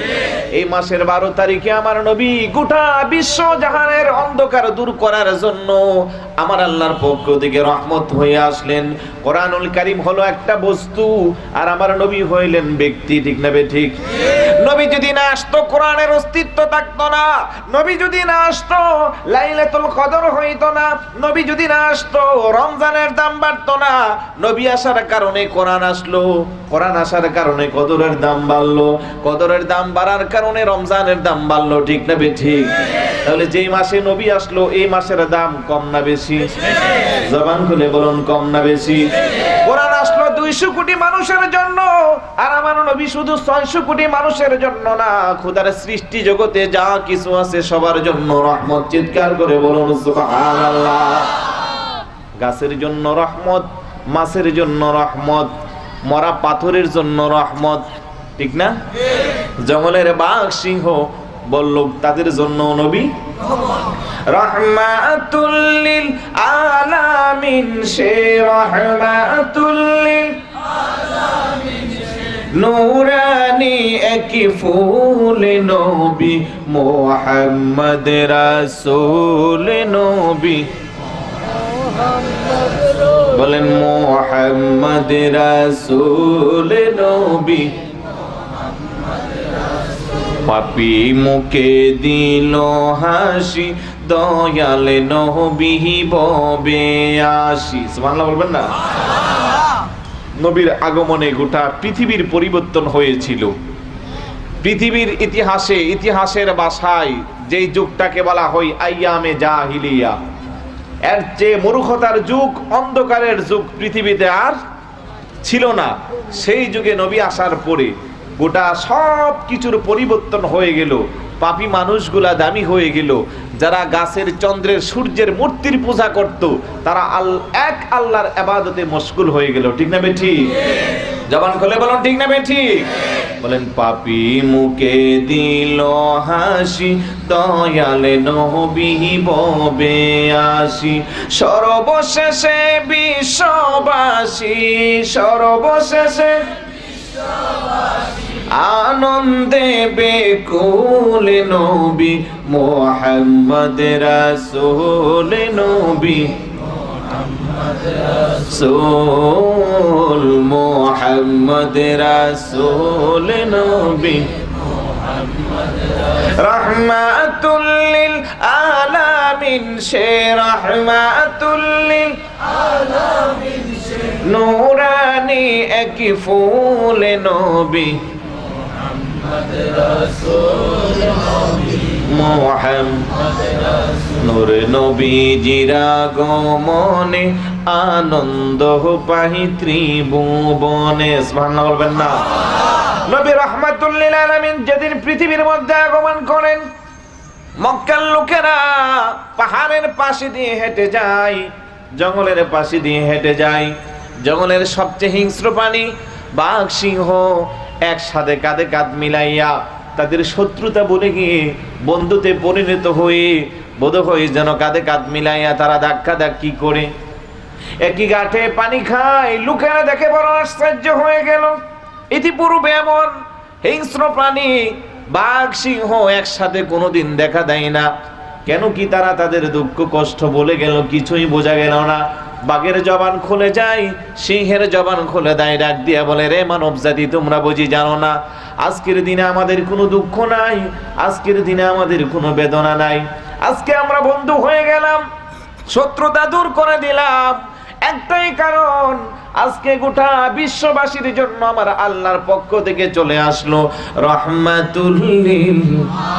এই মাসের 12 তারিখে আমার নবী গোটা বিশ্ব জাহানের অন্ধকার দূর করার জন্য আমার আল্লাহর পক্ষ থেকে রহমত হয়ে আসলেন। কোরআনুল কারীম হলো একটা বস্তু আর আমার নবী হইলেন ব্যক্তি। ঠিক না ঠিক? নবী যদি না আসতো কোরআনের অস্তিত্ব থাকতো না, নবী যদি না আসতো লাইলাতুল কদর হইতো না, নবী যদি না আসতো রমজানের দাম বাড়তো না। নবী আসার কারণে কোরআন আসলো, কোরআন আসার কারণে কদরের দাম বাড়লো, কদরের দাম বাড়ার কারণে রমজানের দাম বাড়লো। ঠিক না ঠিক? তাহলে যেই মাসে নবী আসলো এই মাসের দাম কম না বেশি? জবান খুলে বলুন, কম না বেশি? কোরআন আসলো 200 কোটি মানুষের জন্য, আর আমার নবী শুধু 600 কোটি মানুষের জন্য না, খোদার সৃষ্টি জগতে যা কিছু আছে সবার জন্য রহমত। চিৎকার করে বলুন সুবহানাল্লাহ। গাছের জন্য রহমত, মাছের জন্য রহমত, মরা পাথরের জন্য রহমত। ঠিক না? জঙ্গলের বাঘ সিংহ বল্লভ তাদের জন্য নবী রহমাতুল লিল আলামিন, সে রহমাতুল লিল আলামিন, নূরানি এক ফুল নবী মুহাম্মদ রাসূল নবী। বলেন মুহাম্মদ রাসূল নবী। পাপী মুখে দিল হাসি, দয়াল নবী ববে আসি। সুবহানাল্লাহ বলবেন না? নবীর আগমনে গোটা পৃথিবীর পরিবর্তন হয়েছিল। পৃথিবীর ইতিহাসে, ইতিহাসের ভাষায় যেই যুগটাকে বলা হয় আইয়ামে জাহিলিয়া, এর চেয়ে মূর্খতার যুগ, অন্ধকারের যুগ পৃথিবীতে আর ছিল না। সেই যুগে নবী আসার পরে গোটা সব কিছুর পরিবর্তন হয়ে গেল। পাপী মানুষগুলা দামি হয়ে গেল। যারা গাছের, চন্দ্রের, সূর্যের মূর্তির পূজা করত, তারা এক আল্লাহর ইবাদতে মশগুল হয়ে গেল। ঠিক না বেঠিক? জবান খুলে বলুন, ঠিক না বেঠিক? বলেন পাপী মুখে দিল হাসি, দয়াল নবী ববে আসি, সর্বশেষে বিশ্ববাসী, সর্বশেষে আনন্দে বেকুল নবী মুহাম্মদ রাসূল নবী, রাসূল মুহাম্মদ রাসূল নবী, রহমাতুল লিল আলামিন, সে রহমাতুল লিল আলামিন, নূরানি এক ফুল নবী মুহাম্মদ রাসূল নবী, মুহাম্মদ রাসূল। নূর নবীজির আগমনে আনন্দ পাহি ত্রিভুবনে। সুবহানাল্লাহ বলবেন না? নবী রাহমাতুল লিল আলামিন যেদিন পৃথিবীর মধ্যে আগমন করেন, মক্কার লোকেরা পাহাড়ের পাশে দিয়ে হেঁটে যায়, জঙ্গলের পাশে দিয়ে হেঁটে যায়। জঙ্গলের সবচেয়ে হিংস্র প্রাণী বাঘ, সিংহ একসাথে কাঁধে কাঁধ মিলাইয়া তাদের শত্রুতা বলে গিয়ে বন্ধুতে পরিণত হয়ে বোধহয় যেন কাঁধে কাঁধ মিলাইয়া তারা ধাক্কা ধাক্কি করে একই গাঁঠে পানি খায়। লোকেরা দেখে বড় আশ্চর্য হয়ে গেল। ইতিপূর্বে এমন হিংস্র প্রাণী বাঘ, সিংহ একসাথে কোনোদিন দেখা দেয় না। কেন কি তারা তাদের দুঃখ কষ্ট বলে গেল? কিছুই বোঝা গেল না। বাঘের জবান খুলে যায়, সিংহের জবান খুলে দেয়, ডাক দিয়া বলে, রে মানব জাতি, তোমরা বুঝি জানো না আজকের দিনে আমাদের কোনো দুঃখ নাই, আজকের দিনে আমাদের কোনো বেদনা নাই। আজকে আমরা বন্ধু হয়ে গেলাম, শত্রুতা দূর করে দিলাম। একটাই কারণ, আজকে গোটা বিশ্ববাসীর জন্য আমার আল্লাহর পক্ষ থেকে চলে আসলো রহমাতুল লিল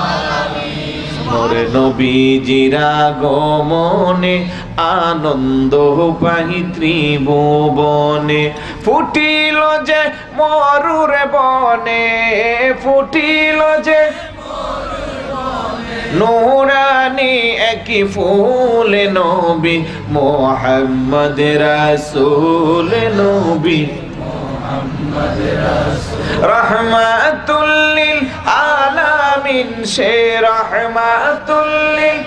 আলামিন। নূরে নবীজির আগমনে আনন্দ পাহি ত্রিভুবনে, ফুটিল যে মরুর বনে, ফুটিল যে নূরানি এক ফুল নবী মুহাম্মদ রাসূল নবী, মুহাম্মদ রাসূল, রহমাতুল লিল আলামিন, সে রহমাতুল লিল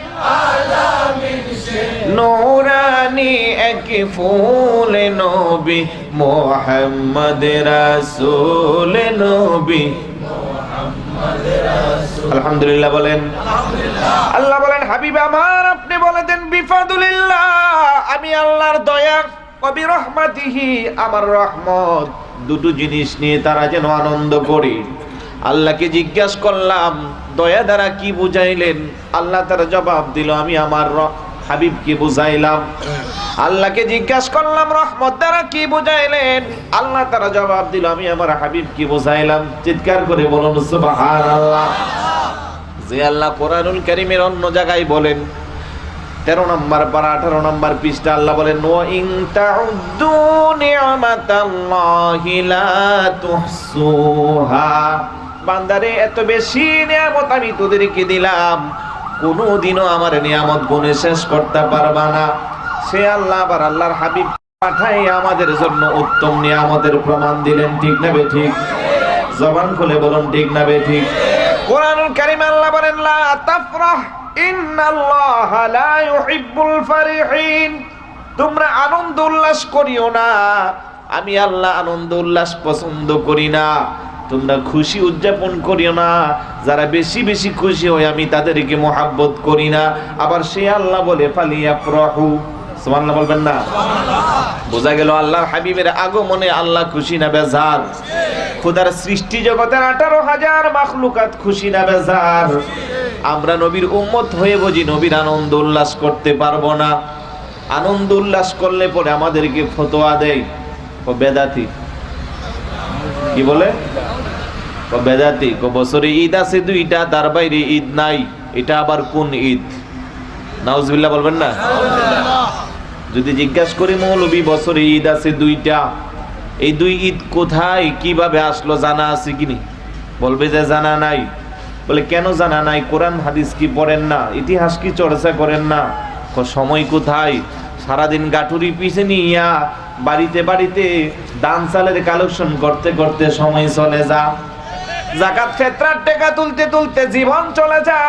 আলামিন, সে নূরানি এক ফুল নবী মুহাম্মদ রাসূল নবী। আলহামদুলিল্লাহ বলেন। আল্লাহ বলেন, হাবিব আমার, আপনি বলে দেন বিফাদুলিল্লাহ, আমি আল্লাহর দয়া, ওয়া বিরহমাতিহি, আমার রহমত, দুটো জিনিস নিয়ে তারা যেন আনন্দ করে। আল্লাহকে জিজ্ঞাসা করলাম দয়া দ্বারা কি বুঝাইলেন? আল্লাহ তার জবাব দিল, আমি আমার হাবিবকে বুঝাইলাম। আল্লাহকে জিজ্ঞাসা করলাম রহমত দ্বারা কি বুঝাইলেন? আল্লাহ তারা জবাব দিল, আমি আমার হাবিবকে বুঝাইলাম। চিৎকার করে বলুন সুবহানাল্লাহ। যে আল্লাহ কোরআনুল কারীমের অন্য জায়গায় বলেন 13 নম্বর পারা 18 নম্বর পৃষ্ঠা আল্লাহ বলেন, ওয়া ইন তাউদ্দু নি'মাতাল্লাহি লা তুহসুহা। বান্দারে এত বেশি নিয়ামত আমি তোদেরকে দিলাম, কোনোদিনও আমার নিয়ামত গুণে শেষ করতে পারবা না। সে আল্লাহ আবার আল্লাহর হাবিব পাঠাই আমাদের জন্য উত্তম নিয়ামতের প্রমাণ দিলেন। ঠিক না বে ঠিক? জবান খুলে বলুন ঠিক না বে ঠিক? কোরআনুল কারীম আল্লাহ বলেন, লা তাফরাহ ইন্নাল্লাহা লা ইউহিব্বুল ফারিহিন। তোমরা আনন্দ উল্লাস করিও না, আমি আল্লাহ আনন্দ উল্লাস পছন্দ করি না। তোমরা খুশি উদযাপন করিও না, যারা বেশি বেশি খুশি হয় আমি তাদেরকে মহব্বত করি না। আবার সে আল্লাহ বলে ফালিয়াফরাহু, সুবহানাল্লাহ বলবেন না? বোঝা গেল আল্লাহর হাবিবের আগমনে আল্লাহ খুশি না বেজার? খোদার সৃষ্টি জগতের 18,000 মাখলুকাত খুশি না বেজার? আমরা নবীর উম্মত হয়ে বুঝি নবীর আনন্দ উল্লাস করতে পারবো না? আনন্দ উল্লাস করলে পরে আমাদেরকে ফতোয়া দেয় ও বেদাতি। কি বলে? ও বেদাতি। বছরে ঈদ আছে 2টা, তার বাইরে ঈদ নাই। এটা আবার কোন ঈদ? নাউজুবিল্লাহ বলবেন না? যদি জিজ্ঞাসা করি মৌলবী বছরে ঈদ আছে 2টা, এই 2 ঈদ কোথায় কিভাবে আসলো জানা আছে কিনি? বলবে যে জানা নাই। বলে কেন জানা নাই? কোরআন হাদিস কি পড়েন না? ইতিহাস কি চর্চা করেন না? সময় কোথায়? সারাদিন গাঠুরি পিছে নিয়া বাড়িতে বাড়িতে দান চালের কালেকশন করতে করতে সময় চলে যা। যাকাত ফিতরার টাকা তুলতে তুলতে জীবন চলে যা।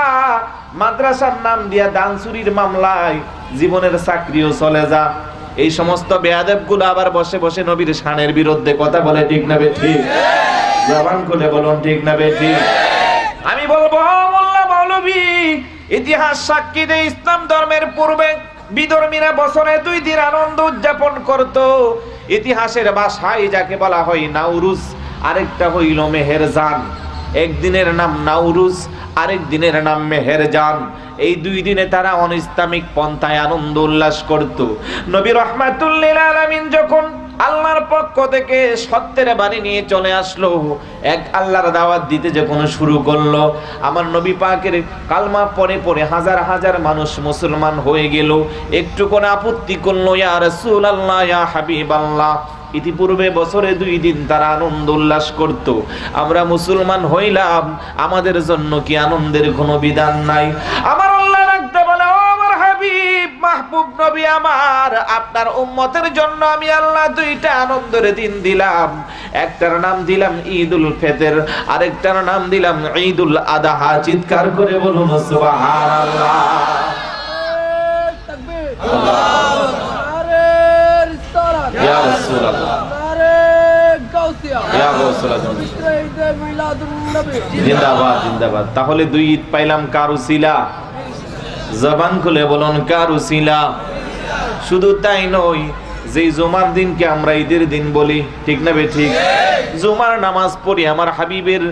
মাদ্রাসার নাম দিয়া দান চুরির মামলায় জীবনের চাকরিও চলে যা। এই সমস্ত বেয়াদবগুলো আবার বসে বসে নবীর শানের বিরুদ্ধে কথা বলে। ঠিক না বে ঠিক? জবান খুলে বলুন ঠিক না বে ঠিক? আমি বলবো মোল্লা মৌলভী, ইতিহাস সাক্ষী দেয় ইসলাম ধর্মের পূর্বে বিধর্মীরা বছরে 2 দিন আনন্দ উদযাপন করত। ইতিহাসের ভাষায় যাকে বলা হয় নাউরুজ, আরেকটা হইল মেহেরজান। একদিনের নাম নাউরুজ, আরেক দিনের নাম মেহেরজান। এই 2 দিনে তারা অনিসলামিক পন্থায় আনন্দ উল্লাস করত। নবী রাহমাতুল লিল আলামিন যখন আল্লাহর পক্ষ থেকে সত্যের বাণী নিয়ে চলে আসলো, এক আল্লাহর দাওয়াত দিতে যখন শুরু করলো, আমার নবী পাকের কালমা পড়ে পড়ে হাজার হাজার মানুষ মুসলমান হয়ে গেল। একটু কোনো আপত্তি করলো, ইয়া রাসূলুল্লাহ, ইয়া হাবিবাল্লাহ। ইতিপূর্বে বছরে 2 দিন তারা আনন্দ উল্লাস করত, আমরা মুসলমান হইলাম, আমাদের জন্য কি আনন্দের কোনো বিধান নাই? আমার আল্লাহ রাখতে বলে, ও আমার হাবিব মাহবুব নবী আমার, আপনার উম্মতের জন্য আমি আল্লাহ 2টা আনন্দের দিন দিলাম। একটার নাম দিলাম ঈদুল ফিতর, আরেকটার নাম দিলাম ঈদুল আদহা। চিৎকার করে বলুন সুবহানাল্লাহ। ইয়া রাসূলুল্লাহ, ইয়া রাসূলুল্লাহ, জিন্দাবাদ জিন্দাবাদ। তাহলে 2 ঈদ পাইলাম কার উসিলা? জবান খুলে বলুন কার উসিলা? শুধু তাই নয়, যে জুমার দিনকে আমরা ঈদের দিন বলি, ঠিক না বে ঠিক? জুমার নামাজ পড়ি আমার হাবিবের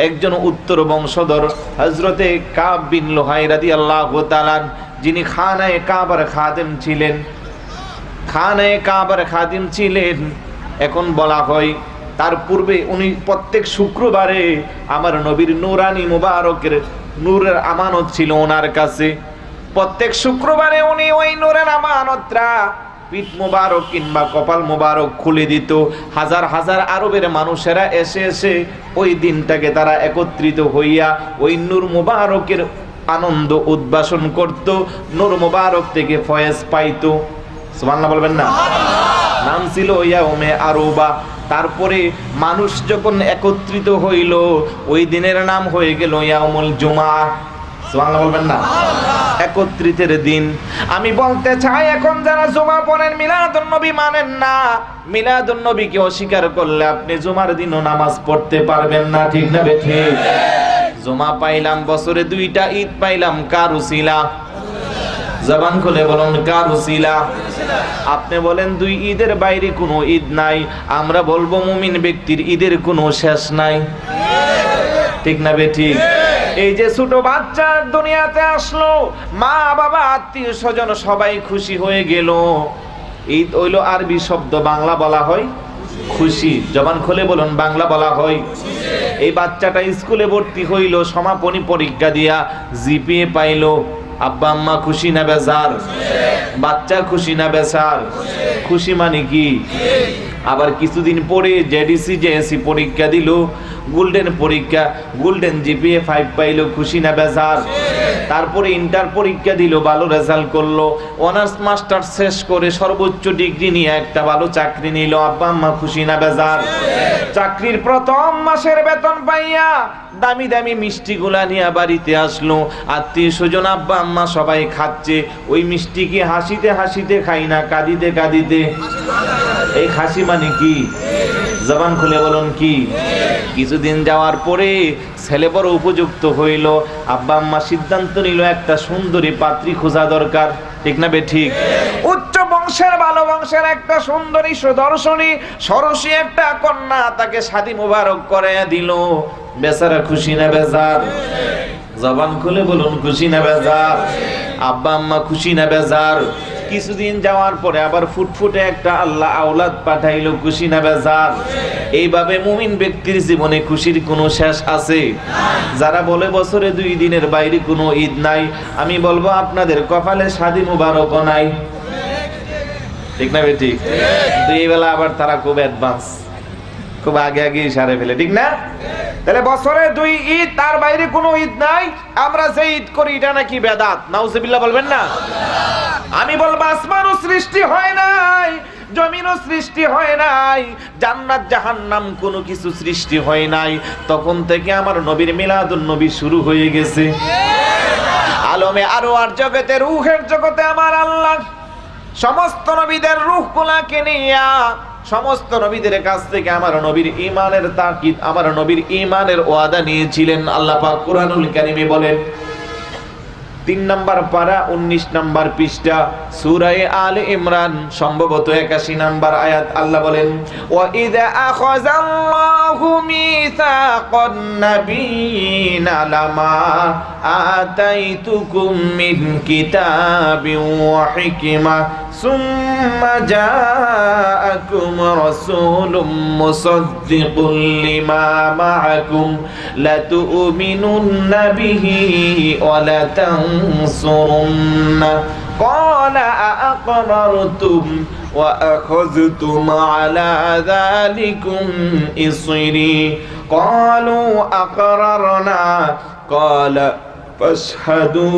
একজন উত্তর বংশধর হযরতে কাব বিন লুহাই রাদিয়াল্লাহু তাআলা, যিনি খানায়ে কাবার খাদেম ছিলেন। খানায়ে কাবার খাদিম ছিলেন। এখন বলা হয় তার পূর্বে উনি প্রত্যেক শুক্রবারে আমার নবীর নূরানি মুবারকের নূরের আমানত ছিল ওনার কাছে। প্রত্যেক শুক্রবারে উনি ওই নূরের আমানতরা পিঠ মুবারক কিংবা কপাল মুবারক খুলে দিত। হাজার হাজার আরবের মানুষেরা এসে এসে ওই দিনটাকে তারা একত্রিত হইয়া ওই নূর মুবারকের আনন্দ উদ্ভাসন করত, নূর মুবারক থেকে ফয়েজ পাইতো। সুবহানাল্লাহ বলবেন না? নাম ছিল ইয়াউমে আরবা। তারপরে মানুষ যখন একত্রিত হইল, ওই দিনের নাম হয়ে গেল ইয়াউমুল জুমা। সুবহানাল্লাহ বলবেন না? একত্রিতের দিন। আমি বলতে চাই, এখন যারা জুমা পড়েন, মিলাদুন নবী মানেন না, মিলাদুন নবীকে অস্বীকার করলে আপনি জুমার দিনও নামাজ পড়তে পারবেন না। ঠিক না বে ঠিক? জুমা পাইলাম, বছরে 2টা ঈদ পাইলাম, কার উসিলা? জবান খুলে বলুন কার উসিলা? আপনি বলেন 2 ঈদের বাইরে কোনো ঈদ নাই, আমরা বলবো মুমিন ব্যক্তির ঈদের কোনো শেষ নাই। ঠিক না বেঠিক? এই যে ছোট বাচ্চা দুনিয়াতে আসলো, মা বাবা আত্মীয় স্বজন সবাই খুশি হয়ে গেল। ঈদ হইল আরবি শব্দ, বাংলা বলা হয় খুশি। জবান খুলে বলুন, বাংলা বলা হয়। এই বাচ্চাটা স্কুলে ভর্তি হইল, সমাপনী পরীক্ষা দিয়া জিপিএ পাইলো। আব্বা আম্মা খুশি না বেজার? বাচ্চা খুশি না বেজার? খুশি মানে কি? আবার কিছুদিন পরে জেডিসি জেএসসি পরীক্ষা দিল, গোল্ডেন পরীক্ষা, গোল্ডেন জিপিএ 5 পাইলো, খুশি না বেজার? তারপরে ইন্টার পরীক্ষা দিল, ভালো রেজাল্ট করলো, অনার্স মাস্টার শেষ করে সর্বোচ্চ ডিগ্রি নিয়ে একটা ভালো চাকরি নিল। আব্বা আম্মা খুশি না বেজার? চাকরির প্রথম মাসের বেতন পাইয়া দামি দামি মিষ্টিগুলা নিয়ে বাড়িতে আসলো, আত্মীয় স্বজন আব্বা আম্মা সবাই খাচ্ছে। ওই মিষ্টি কি হাসিতে হাসিতে খাই না কাঁদিতে কাঁদিতে? এই হাসি মানে কি? জবান খুলে বলুন কি? কিছুদিন যাওয়ার পরে ছেলে বড় উপযুক্ত হইল, আব্বা আম্মা সিদ্ধান্ত নিল একটা সুন্দরী পাত্রী খোঁজা দরকার। ঠিক না বেঠিক? উচ্চ বংশের, ভালো বংশের একটা সুন্দরী সুদর্শনী সরসী একটা কন্যা তাকে শাদী মুবারক করে দিল। বেচারা খুশি না বেজার? জবান খুলে বলুন, খুশি না বেজার? আব্বা আম্মা খুশি না বেজার? কিছুদিন যাওয়ার পরে আবার ফুটফুটে একটা আল্লাহ আওলাদ পাঠাইলো, খুশি না বেজার? এইভাবে মুমিন ব্যক্তির জীবনে খুশির কোনো শেষ আছে? যারা বলে বছরে 2 দিনের বাইরে কোনো ঈদ নাই, আমি বলবো আপনাদের কপালে শাদী মুবারক নাই। ঠিক না বেঠিক? কিন্তু এই বেলা আবার তারা খুব অ্যাডভান্স, খুব আগে আগে সারে ফেলে। ঠিক না? তাহলে বছরে 2 ঈদ, তার বাইরে কোনো ঈদ নাই, আমরা যে ঈদ করি এটা নাকি বেদাত। নাউজুবিল্লাহ বলবেন না? আমি বলবো আসমানও সৃষ্টি হয় নাই, জমিনও সৃষ্টি হয় নাই, জান্নাত জাহান্নাম কোনো কিছু সৃষ্টি হয় নাই, তখন থেকে আমার নবীর মিলাদুন নবী শুরু হয়ে গেছে। আলমে আরওয়ার জগতে, রূহের জগতে আমার আল্লাহ সমস্ত নবীদের রূহগুলাকে নিয়া সমস্ত নবীদের কাছ থেকে আমার নবীর ঈমানের তাকিদ, আমার নবীর ঈমানের ওয়াদা নিয়েছিলেন। আল্লাহ পাক কুরআনুল কারীমে বলেন, 3 নম্বর পারা 19 নম্বর পৃষ্ঠা সূরা আলে ইমরান সম্ভবত 81 নম্বর আয়াত। আল্লাহ বলেন, ওয়া ইযা আখাযাল্লাহু মিসাকান নাবিয়িনা লামা আতাইতুকুম মিন কিতাবিন ওয়া হিকমা সুম্মা জাআকুম রাসূলুম মুসাদ্দিকুল লিমা মাআকুম লাতু'মিনুন্না বিহি ওয়া লাতানসুরুন্না ক্বালা আ'আকরারতুম ওয়া আখাযতুম আলা যালিকুম ইসরি ক্বালু আ'আকরারনা ক্বালা ফাশহাদু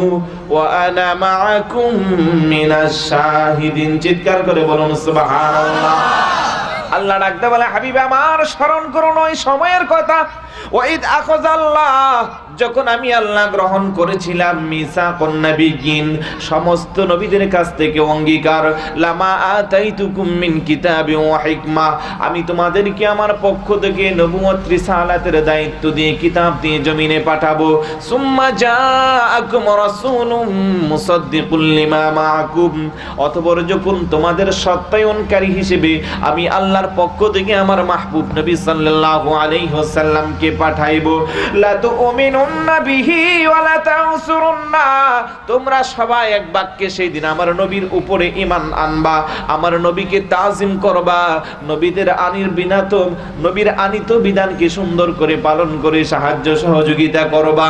ওয়া আনা মাআকুম মিনাশ শাহিদিন। চিৎকার করে বলুন সুবহানাল্লাহ। আল্লাহ ডাকতে বলে, হাবিব আমার স্মরণ করুন ওই সময়ের কথা, ওয়াইদ আখাযাল্লাহ, যখন আমি আল্লাহ গ্রহণ করেছিলাম মিসাকুন নাবিয়িন, সমস্ত নবীদের কাছ থেকে অঙ্গীকার, লামা আতাইতুকুম মিন কিতাবি ওয়া হিকমা, আমি তোমাদেরকে আমার পক্ষ থেকে নবুয়ত রিসালাতের দায়িত্ব দিয়ে কিতাব দিয়ে জমিনে পাঠাবো। সুম্মা জাআকুম রাসূলুম মুসাদ্দিকুল লিমা মাআকুম, অতঃপর যখন তোমাদের সত্যায়নকারী হিসেবে আমি আল্লাহর পক্ষ থেকে আমার মাহবুব নবী সাল্লাল্লাহু আলাইহি ওয়াসাল্লামকে পাঠাইবো, লা তুমিনুন্না বিহি ওয়া লা তানসুরুন্না, তোমরা সবাই এক বাক্যে সেই দিন আমার নবীর উপরে ঈমান আনবা, আমার নবীকে তাজিম করবা, নবীদের নবীর আনিত বিধানকে সুন্দর করে পালন করে সাহায্য সহযোগিতা করবা।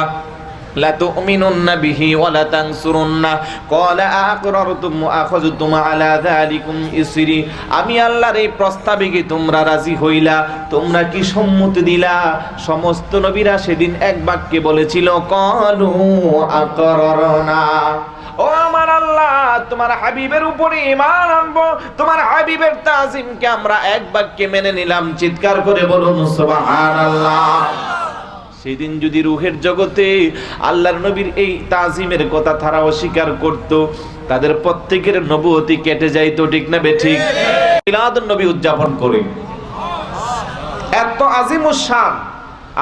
লা তুমিনুন্না বিহি ওয়া লা তানসুরুন্না ক্বালা আ'আকরারতুম ওয়া আখাযতুম আলা যালিকুম ইসরি, আমি আল্লাহর এই প্রস্তাবে কি তোমরা রাজি হইলা, তোমরা কি সম্মতি দিলা? সমস্ত নবীরা সেদিন এক বাক্যে বলেছিল, ক্বালু আ'আকরারনা, ও আমার আল্লাহ তোমার হাবিবের উপরে ঈমান আনবো, তোমার হাবিবের তাজিমকে আমরা এক বাক্যে মেনে নিলাম। চিৎকার করে বলুন সুবহানাল্লাহ। সেদিন যদি রূহের জগতে আল্লাহর নবীর এই তাজিমের কথা তারা অস্বীকার করত, তাদের প্রত্যেকের নবুয়তি কেটে যাইতো। ঠিক না বেঠিক? মিলাদুন নবী উদযাপন করে এত আজিমুস শান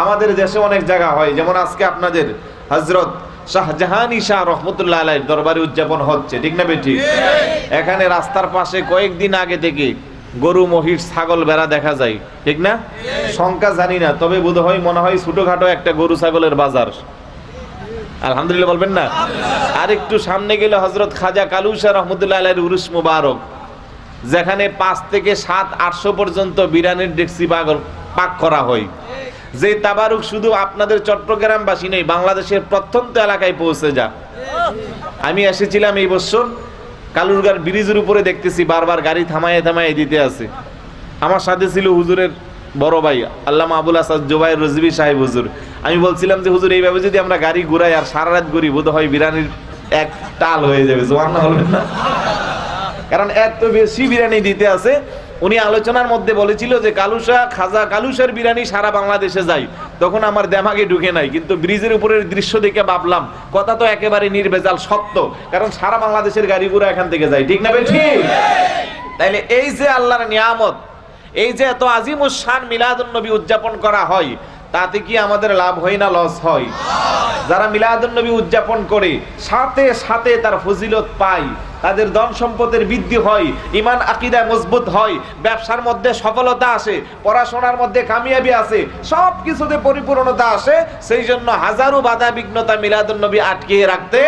আমাদের দেশে অনেক জায়গা হয়, যেমন আজকে আপনাদের হযরত শাহজাহানী শাহ রহমতুল্লাহ আলাইহির দরবারে উদযাপন হচ্ছে। ঠিক না বেঠিক? এখানে রাস্তার পাশে কয়েকদিন আগে থেকে গরু মহিষ ছাগল বেড়া দেখা যায়, ঠিক না? সংখ্যা জানি না, তবে বোধহয় মনে হয় ছোটখাটো একটা গরু ছাগলের বাজার। আলহামদুলিল্লাহ বলবেন না? আর একটু সামনে গেলে হযরত খাজা কালুসা রহমতুল্লাহ আলাইহির উরুস মুবারক, যেখানে 5 থেকে 700-800 পর্যন্ত বিরানির ডেকসি পাক করা হয়। যে তাবারুক শুধু আপনাদের চট্টগ্রামবাসী নেই, বাংলাদেশের প্রত্যন্ত এলাকায় পৌঁছে যা। আমি এসেছিলাম এই বছর, কালুরগার ব্রিজের উপরে দেখতেছি বারবার গাড়ি থামায় থামায় দিতে আছে। আমার সাথে ছিল হুজুরের বড় ভাই আল্লামা আবুল আসাদ জুবাইর রজবি সাহেব হুজুর। আমি বলছিলাম যে হুজুর, এইভাবে যদি আমরা গাড়ি ঘুরাই আর সারা রাত ঘুরি, বোধ হয় বিরিয়ানির এক টাল হয়ে যাবে। সুবহানাল্লাহ বলবেন না? কারণ এত বেশি বিরিয়ানি দিতে আছে। উনি আলোচনার মধ্যে বলেছিল যে কালুসা খাজা কালুসার বিরিয়ানি সারা বাংলাদেশে যায়। তখন আমার দেমাগে ঢুকে নাই, কিন্তু ব্রিজের উপরের দৃশ্য দেখে ভাবলাম কথা তো একেবারে নির্ভেজাল সত্য, কারণ সারা বাংলাদেশের গাড়িগুলো এখান থেকে যায়, ঠিক না ভাই? ঠিক। তাইলে এই যে আল্লাহর নিয়ামত, এই যে এত আজিমুস শান মিলাদুন নবী উদযাপন করা হয়, তাতে কি আমাদের লাভ হয় না লস হয়? যারা মিলাদুন নবী উদযাপন করে সাথে সাথে তার ফজিলত পায়, তাদের ধন সম্পদের বৃদ্ধি হয়, ঈমান আকীদা মজবুত হয়, ব্যবসার মধ্যে সফলতা আসে, পড়াশোনার মধ্যে কামিয়াবি আসে, সব কিছুতে পরিপূর্ণতা আসে। সেই জন্য হাজারো বাধা বিঘ্নতা মিলাদুন নবী আটকিয়ে রাখতে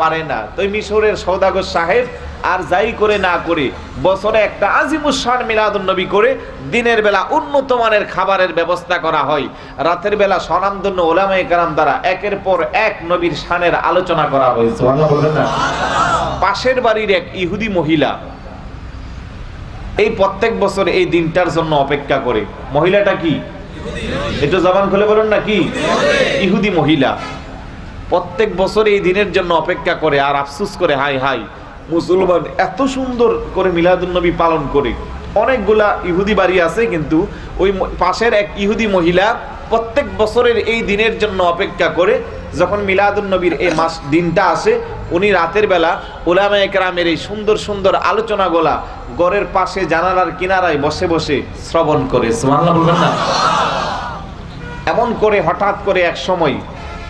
পারে না। তো মিশরের সওদাগর সাহেব আর যাই করে না করে বছরে একটা আজিমুস শান মিলাদুন নবী করে দিনের বেলা উন্নত মানের খাবারের ব্যবস্থা করা হয়, রাতের বেলা স্বনামধন্য উলামায়ে কেরাম দ্বারা একের পর এক নবীর শানের আলোচনা করা হয়। সুবহানাল্লাহ বলবেন না? পাশের বাড়ির এক ইহুদি মহিলা এই প্রত্যেক বছর এই দিনটার জন্য অপেক্ষা করে। মহিলাটা কি? একটু জবান খুলে বলুন না, কি? ইহুদি মহিলা প্রত্যেক বছর এই দিনের জন্য অপেক্ষা করে আর আফসোস করে, হাই হাই মুসলমান এত সুন্দর করে মিলাদুন নবী পালন করে। অনেকগুলা ইহুদি বাড়ি আছে, কিন্তু ওই পাশের এক ইহুদি মহিলা প্রত্যেক বছরের এই দিনের জন্য অপেক্ষা করে। যখন মিলাদুন নবীর এই দিনটা আসে, উনি রাতের বেলা উলামায়ে কেরামের এই সুন্দর সুন্দর আলোচনাগুলা ঘরের পাশে জানালার কিনারায় বসে বসে শ্রবণ করে। সুবহানাল্লাহ বলবেন না? এমন করে হঠাৎ করে এক সময়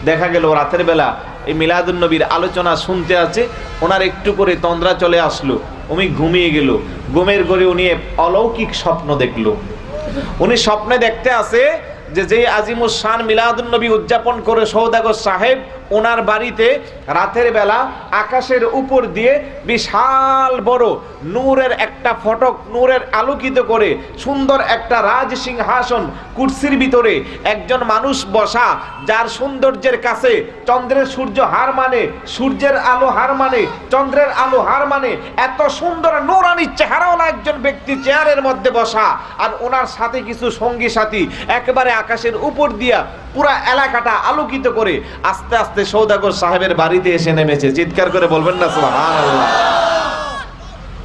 দেখা গেল রাতের বেলা এই মিলাদুন নবীর আলোচনা শুনতে আছে, ওনার একটু করে তন্দ্রা চলে আসলো, উনি ঘুমিয়ে গেল। ঘুমের ঘরে উনি অলৌকিক স্বপ্ন দেখলো। উনি স্বপ্নে দেখতে আছে যে আজিমুস শান মিলাদুন নবী উদযাপন করে সওদাগর সাহেব, ওনার বাড়িতে রাতের বেলা আকাশের উপর দিয়ে বিশাল বড় নূরের একটা ফটক, নূরের আলোকিত করে সুন্দর একটা রাজ সিংহাসন, কুরসির ভিতরে একজন মানুষ বসা, যার সৌন্দর্যের কাছে চন্দ্রের সূর্য হার মানে, সূর্যের আলো হার মানে, চন্দ্রের আলো হার মানে, এত সুন্দর নূরানি চেহারাওয়ালা একজন ব্যক্তি চেয়ারের মধ্যে বসা, আর ওনার সাথে কিছু সঙ্গী সাথী একেবারে আকাশের উপর দিয়া পুরা এলাকাটা আলোকিত করে আস্তে আস্তে সওদাগর সাহেবের বাড়িতে এসে নেমেছে। চিৎকার করে বলবেন না সুবহানাল্লাহ?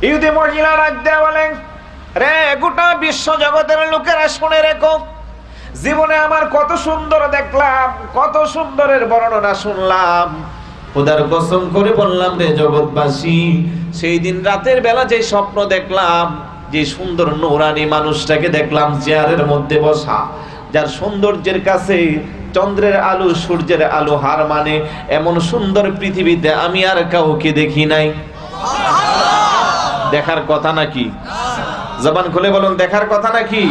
ইহুদি মহিলা ডাক দিয়ে বলেন, রে গোটা বিশ্ব জগতের লোকেরা শুনে রেখো, জীবনে আমার কত সুন্দর দেখলাম, কত সুন্দরের বর্ণনা শুনলাম, খোদার কসম করে বললাম রে জগৎবাসী, সেই দিন রাতের বেলা যে স্বপ্ন দেখলাম, যে সুন্দর নূরানি মানুষটাকে দেখলাম চেয়ারের মধ্যে বসা, যার সৌন্দর্যের কাছে চন্দ্রের আলো সূর্যের আলো হার মানে, এমন সুন্দর পৃথিবীতে আমি আর কাউকে দেখি নাই। দেখার কথা নাকি? জবান খুলে বলুন, দেখার কথা নাকি?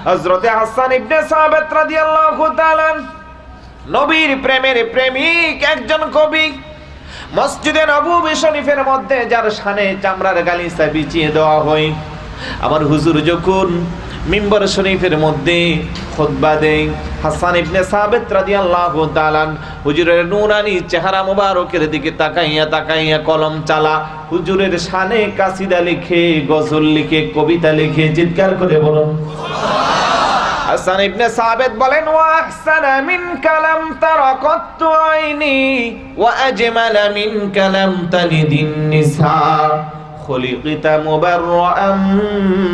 হযরতে হাসান ইবনে সাবিত রাদিয়াল্লাহু তাআলা নবীর প্রেমের প্রেমিক একজন কবি, মসজিদে নববী শরীফের মধ্যে যার শানে চামড়ার গালিচা বিছিয়ে দেওয়া হয়, আমার হুজুর যখন মিম্বর শরীফের মধ্যে খুতবা দেন, হাসান ইবনে সাবিত রাদিয়াল্লাহু তাআলা হুজুরের নূরানি চেহারা মোবারকের দিকে তাকাইয়া তাকাইয়া কলম চালা, হুজুরের শানে কাসিদা লিখে, গজল লিখে, কবিতা লিখে। চিৎকার করে বলুন সুবহানাল্লাহ। হাসান ইবনে সাবিত বলেন, ওয়া আহসানা মিন কালাম তারাকাতু আইনি ওয়া আজমালা মিন কালাম তালিদিন নিসা খুলিকতা মুবাররাআম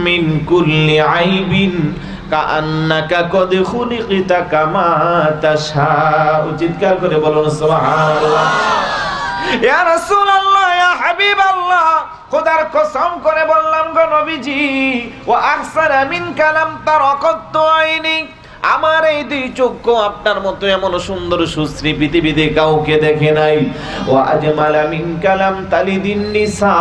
মিন কুল্লি আইবিন কাআন্নাকা কদ খুলিকতা কামা তাশাউ। চিৎকার করে বলুন সুবহানাল্লাহ। ইয়া রাসূলুল্লাহ, ইয়া হাবিবাল্লাহ, খোদার কসম করে বললাম গো নবীজি, ওয়া আহসানা মিন কালাম তারাকাতু আইনি, আমার এই দুই চক্ষু আপনার মতো এমন সুন্দর সুশ্রী পৃথিবীতে কাউকে দেখে নাই। ওয়া আজমালা মিন কালাম তালিদিন নিসা,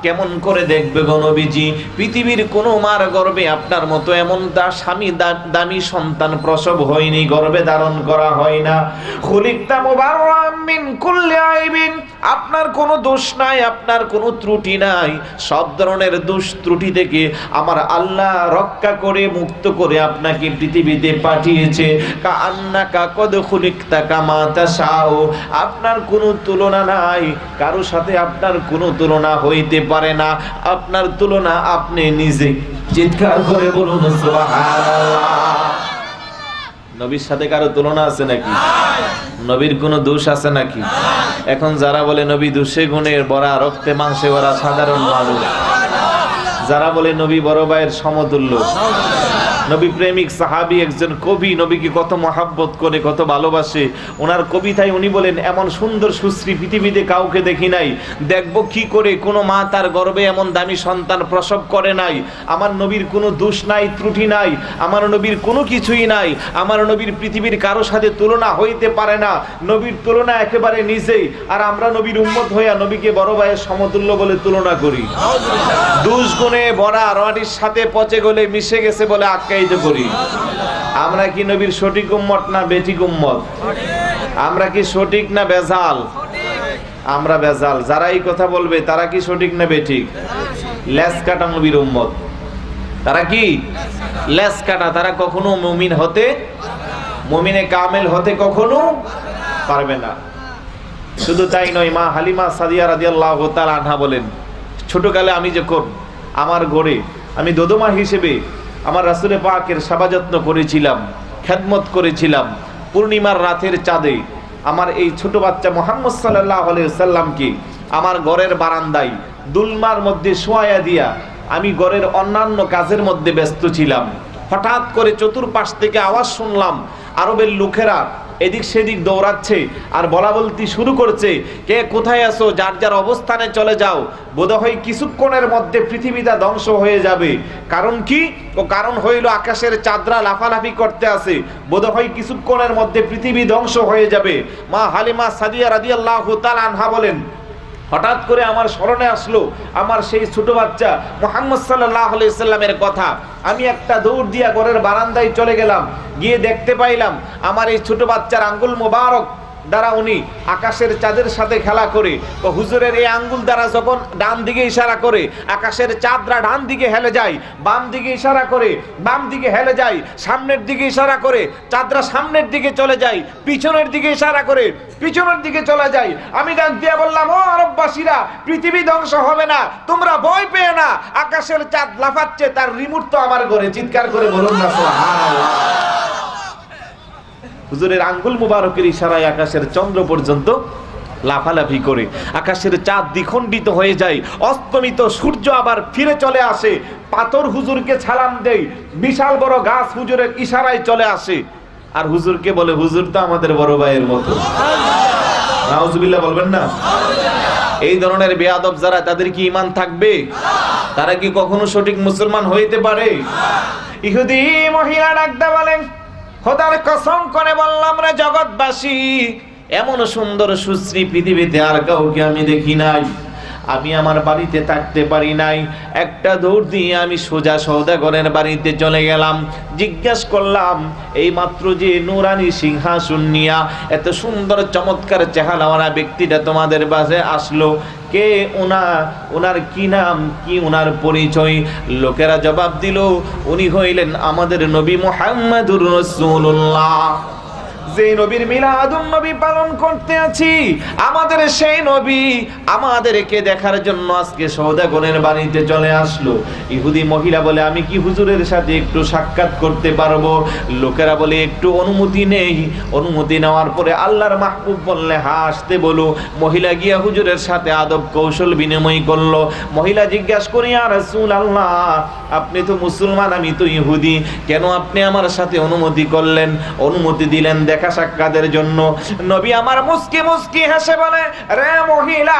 কেমন করে দেখবে গো নবীজি? পৃথিবীর কোনো মার গর্ভে আপনার মতো এমন স্বামী দামি সন্তান প্রসব হয়নি, গর্ভে ধারণ করা হয় না। খুলিকতা মুবাররাম মিন কুল্লি আইবিন, আপনার কোনো দোষ নাই, আপনার কোনো ত্রুটি নাই। সব ধরনের দোষ ত্রুটি থেকে আমার আল্লাহ রক্ষা করে মুক্ত করে আপনাকে পৃথিবীতে পাঠিয়েছে। কাআন্নাকা কদ খুলিকতা কামা তাশাউ, আপনার কোনো তুলনা নাই, কারো সাথে আপনার কোনো তুলনা হইতে পারে না। আপনার তুলনা আপনি নিজে। চিৎকার করে বলুন সুবহানাল্লাহ। নবীর সাথে কারো তুলনা আছে নাকি? নবীর কোনো দোষ আছে নাকি? এখন যারা বলে নবী দোষে গুণে ভরা, রক্তে মাংসে ভরা সাধারণ মানুষ, যারা বলে নবী বড় ভাইয়ের সমতুল্য, নবী প্রেমিক সাহাবী একজন কবি নবীকে কত মহাব্বত করে, কত ভালোবাসে। ওনার কবিতায় উনি বলেন, এমন সুন্দর সুশ্রী পৃথিবীতে কাউকে দেখি নাই। দেখব কি করে কোনো মা তার গর্ভে এমন দামি সন্তান প্রসব করে নাই। আমার নবীর কোনো দোষ নাই, ত্রুটি নাই, আমার নবীর কোনো কিছুই নাই। আমার নবীর পৃথিবীর কারো সাথে তুলনা হইতে পারে না। নবীর তুলনা একেবারে নিজেই। আর আমরা নবীর উম্মত হইয়া নবীকে বড় ভাইয়ের সমতুল্য বলে তুলনা করি। দোষ গুণে ভরা, মাটির সাথে পচে গলে মিশে গেছে বলে আখ্যায়িত করি। আমরা কি নবীর সঠিক উম্মত না বেঠিক উম্মত? আমরা কি সঠিক না বেজাল? আমরা বেজাল। যারা এই কথা বলবে তারা কি সঠিক না বেঠিক? লেস কাটা নবীর উম্মত। তারা কি লেস কাটা? তারা কখনো মুমিন হতে, মুমিনে কামেল হতে কখনো পারবে না। শুধু তাই নয়, মা হালিমা সাদিয়া রাদিয়াল্লাহু তাআলা আনহা বলেন, ছোটকালে আমি যখন আমার ঘরে আমি দোদমা হিসেবে আমার রাসূলে পাকের সেবা যত্ন করেছিলাম, খেদমত করেছিলাম, পূর্ণিমার রাতের চাঁদে আমার এই ছোট বাচ্চা মুহাম্মদ সাল্লাল্লাহু আলাইহি ওয়াসাল্লামকে আমার ঘরের বারান্দায় দুলমার মধ্যে শোয়ায়া দিয়া আমি ঘরের অন্যান্য কাজের মধ্যে ব্যস্ত ছিলাম। হঠাৎ করে চতুর্পাশ থেকে আওয়াজ শুনলাম, আরবের লোকেরা এদিক সেদিক দৌড়াচ্ছে আর বলা বলতি শুরু করছে, কে কোথায় আছো, যার যার অবস্থানে চলে যাও, বোধহয় কিছুক্ষণের মধ্যে পৃথিবীটা ধ্বংস হয়ে যাবে। কারণ কি? ও কারণ হইল আকাশের চাঁদরা লাফালাফি করতে আছে, বোধহয় কিছুক্ষণের মধ্যে পৃথিবী ধ্বংস হয়ে যাবে। মা হালিমা সাদিয়া রাদিয়াল্লাহু তাআলা আনহা বলেন, হঠাৎ করে আমার স্মরণে আসলো আমার সেই ছোট বাচ্চা মুহাম্মদ সাল্লাল্লাহু আলাইহি সাল্লামের কথা। আমি একটা দৌড় দিয়া ঘরের বারান্দায় চলে গেলাম, গিয়ে দেখতে পাইলাম আমার এই ছোট বাচ্চার আঙ্গুল মোবারক দ্বারা উনি আকাশের চাঁদের সাথে খেলা করে। তো হুজুরের এই আঙ্গুল দ্বারা যখন ডান দিকে ইশারা করে, আকাশের চাঁদরা ডান দিকে হেলে যায়, বাম দিকে ইশারা করে বাম দিকে হেলে যায়, সামনের দিকে ইশারা করে চাঁদরা সামনের দিকে চলে যায়, পিছনের দিকে ইশারা করে পিছনের দিকে চলে যায়। আমি ডাক দিয়ে বললাম, ও আরববাসীরা, পৃথিবী ধ্বংস হবে না, তোমরা ভয় পেয়ে না, আকাশের চাঁদ লাফাচ্ছে, তার রিমোট তো আমার ঘরে। চিৎকার করে বলুন না সুবহানাল্লাহ। হুজুরের আঙ্গুল মুবারকের ইশারায় আকাশের চন্দ্র পর্যন্ত লাফালাফি করে, আকাশের চাঁদ দ্বিখণ্ডিত হয়ে যায়, অস্তমিত সূর্য আবার ফিরে চলে আসে। পাথর হুজুরকে সালাম দেয়, বিশাল বড় গাছ হুজুরের ইশারায় চলে আসে। আর হুজুরকে বলে, হুজুর তো আমাদের বড় ভাইয়ের মতো। নাউজুবিল্লাহ বলবেন না? এই ধরনের বেয়াদব যারা, তাদের কি ঈমান থাকবে? তারা কি কখনো সঠিক মুসলমান হইতে পারে? ইহুদি মহিলা ডাকতে বলেন, খোদার কসম করে বললাম রে জগৎবাসী, এমন সুন্দর সুশ্রী পৃথিবীতে আর কাউকে আমি দেখি নাই। আমি আমার বাড়িতে থাকতে পারি নাই, একটা দৌড় দিয়ে আমি সোজা সওদাগরের বাড়িতে চলে গেলাম। জিজ্ঞেস করলাম, এই মাত্র যে নুরানি সিংহাসন নিয়া এত সুন্দর চমৎকার চেহারাওয়ালা ব্যক্তিটা তোমাদের বাসে আসলো, কে ওনার কি নাম, কি ওনার পরিচয়? লোকেরা জবাব দিল, উনি হইলেন আমাদের নবী মুহাম্মদুর রাসূলুল্লাহ। যে নবীর মিলাদুন নবী পালন করতে আছি, আমাদের সেই নবী আমাদেরকে দেখার জন্য আজকে সওদাগরের বাড়িতে চলে আসলো। ইহুদি মহিলা বলে, আমি কি হুজুরের সাথে একটু সাক্ষাৎ করতে পারবো? লোকেরা বলে, একটু অনুমতি নেই। অনুমতি নেওয়ার পরে আল্লাহর মাহবুব বললে, হাসতে বলো। মহিলা গিয়া হুজুরের সাথে আদব কৌশল বিনিময় করলো। মহিলা জিজ্ঞাসা করি, ইয়া রাসূলুল্লাহ, আপনি তো মুসলমান, আমি তো ইহুদি, কেন আপনি আমার সাথে অনুমতি করলেন, অনুমতি দিলেন দেখা সাক্ষাতের জন্য? নবী আমার মুস্কি মুস্কি হেসে বলে, রে মহিলা,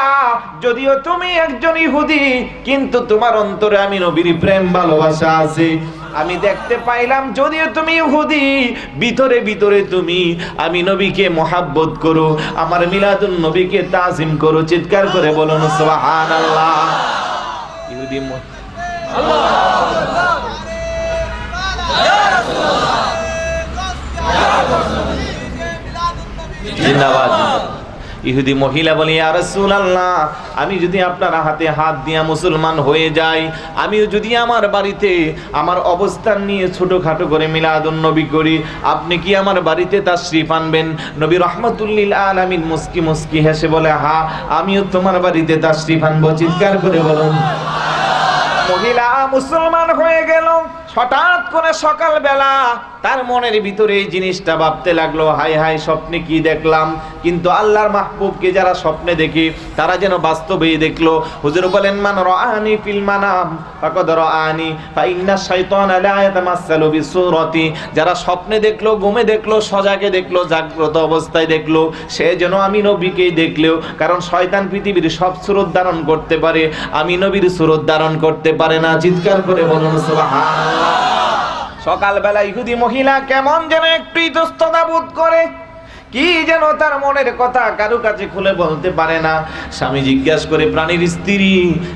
যদিও তুমি একজন ইহুদি, কিন্তু তোমার অন্তরে আমি নবীর প্রেম ভালোবাসা আছে। আমি দেখতে পাইলাম, যদিও তুমি ইহুদি, ভিতরে ভিতরে তুমি আমি নবীকে মহাব্বত করো, আমার মিলাদুন নবীকে তাজিম করো। চিৎকার করে বলুন সুবহানাল্লাহ। ইহুদি জিন্দাবাদ। ইহুদি মহিলা বলে, ইয়া রাসূলুল্লাহ, আমি যদি আপনার হাতে হাত দিয়া মুসলমান হয়ে যাই, আমিও যদি আমার বাড়িতে আমার অবস্থান নিয়ে ছোটখাটো করে মিলাদুন নবী করি, আপনি কি আমার বাড়িতে তাশরীফ আনবেন? নবী রাহমাতুল লিল আলামিন মুস্কি মুস্কি হেসে বলে, হ্যাঁ, আমিও তোমার বাড়িতে তাশরীফ আনবো। চিৎকার করে বলুন। মহিলা মুসলমান হয়ে গেল। হঠাৎ করে সকালবেলা তার মনের ভিতরে এই জিনিসটা ভাবতে লাগলো, হাই হাই, স্বপ্নে কি দেখলাম। কিন্তু আল্লাহর মাহবুবকে যারা স্বপ্নে দেখে তারা যেন বাস্তবেই দেখলো। হুজুর বলেন, মান রাআনি ফিল মানাম ফাকাদ রাআনি ফা ইন্না শাইতানা লা ইয়াতামাসসালু বিসূরাতি। যারা স্বপ্নে দেখলো, ঘুমে দেখলো, সজাগে দেখলো, জাগ্রত অবস্থায় দেখলো, সে যেন আমি নবীকেই দেখলো। কারণ শয়তান পৃথিবীর সব সুরত ধারণ করতে পারে, আমি নবীর সুরত ধারণ করতে পারে না। চিৎকার করে বলুন সুবহানাল্লাহ। সকালবেলা ইহুদি মহিলা কেমন যেন একটু ইতস্ততা বোধ করে, কি যেন তার মনের কথা কারো কাছে খুলে বলতে পারে না। স্বামী জিজ্ঞাসা করে, প্রাণীর স্ত্রী,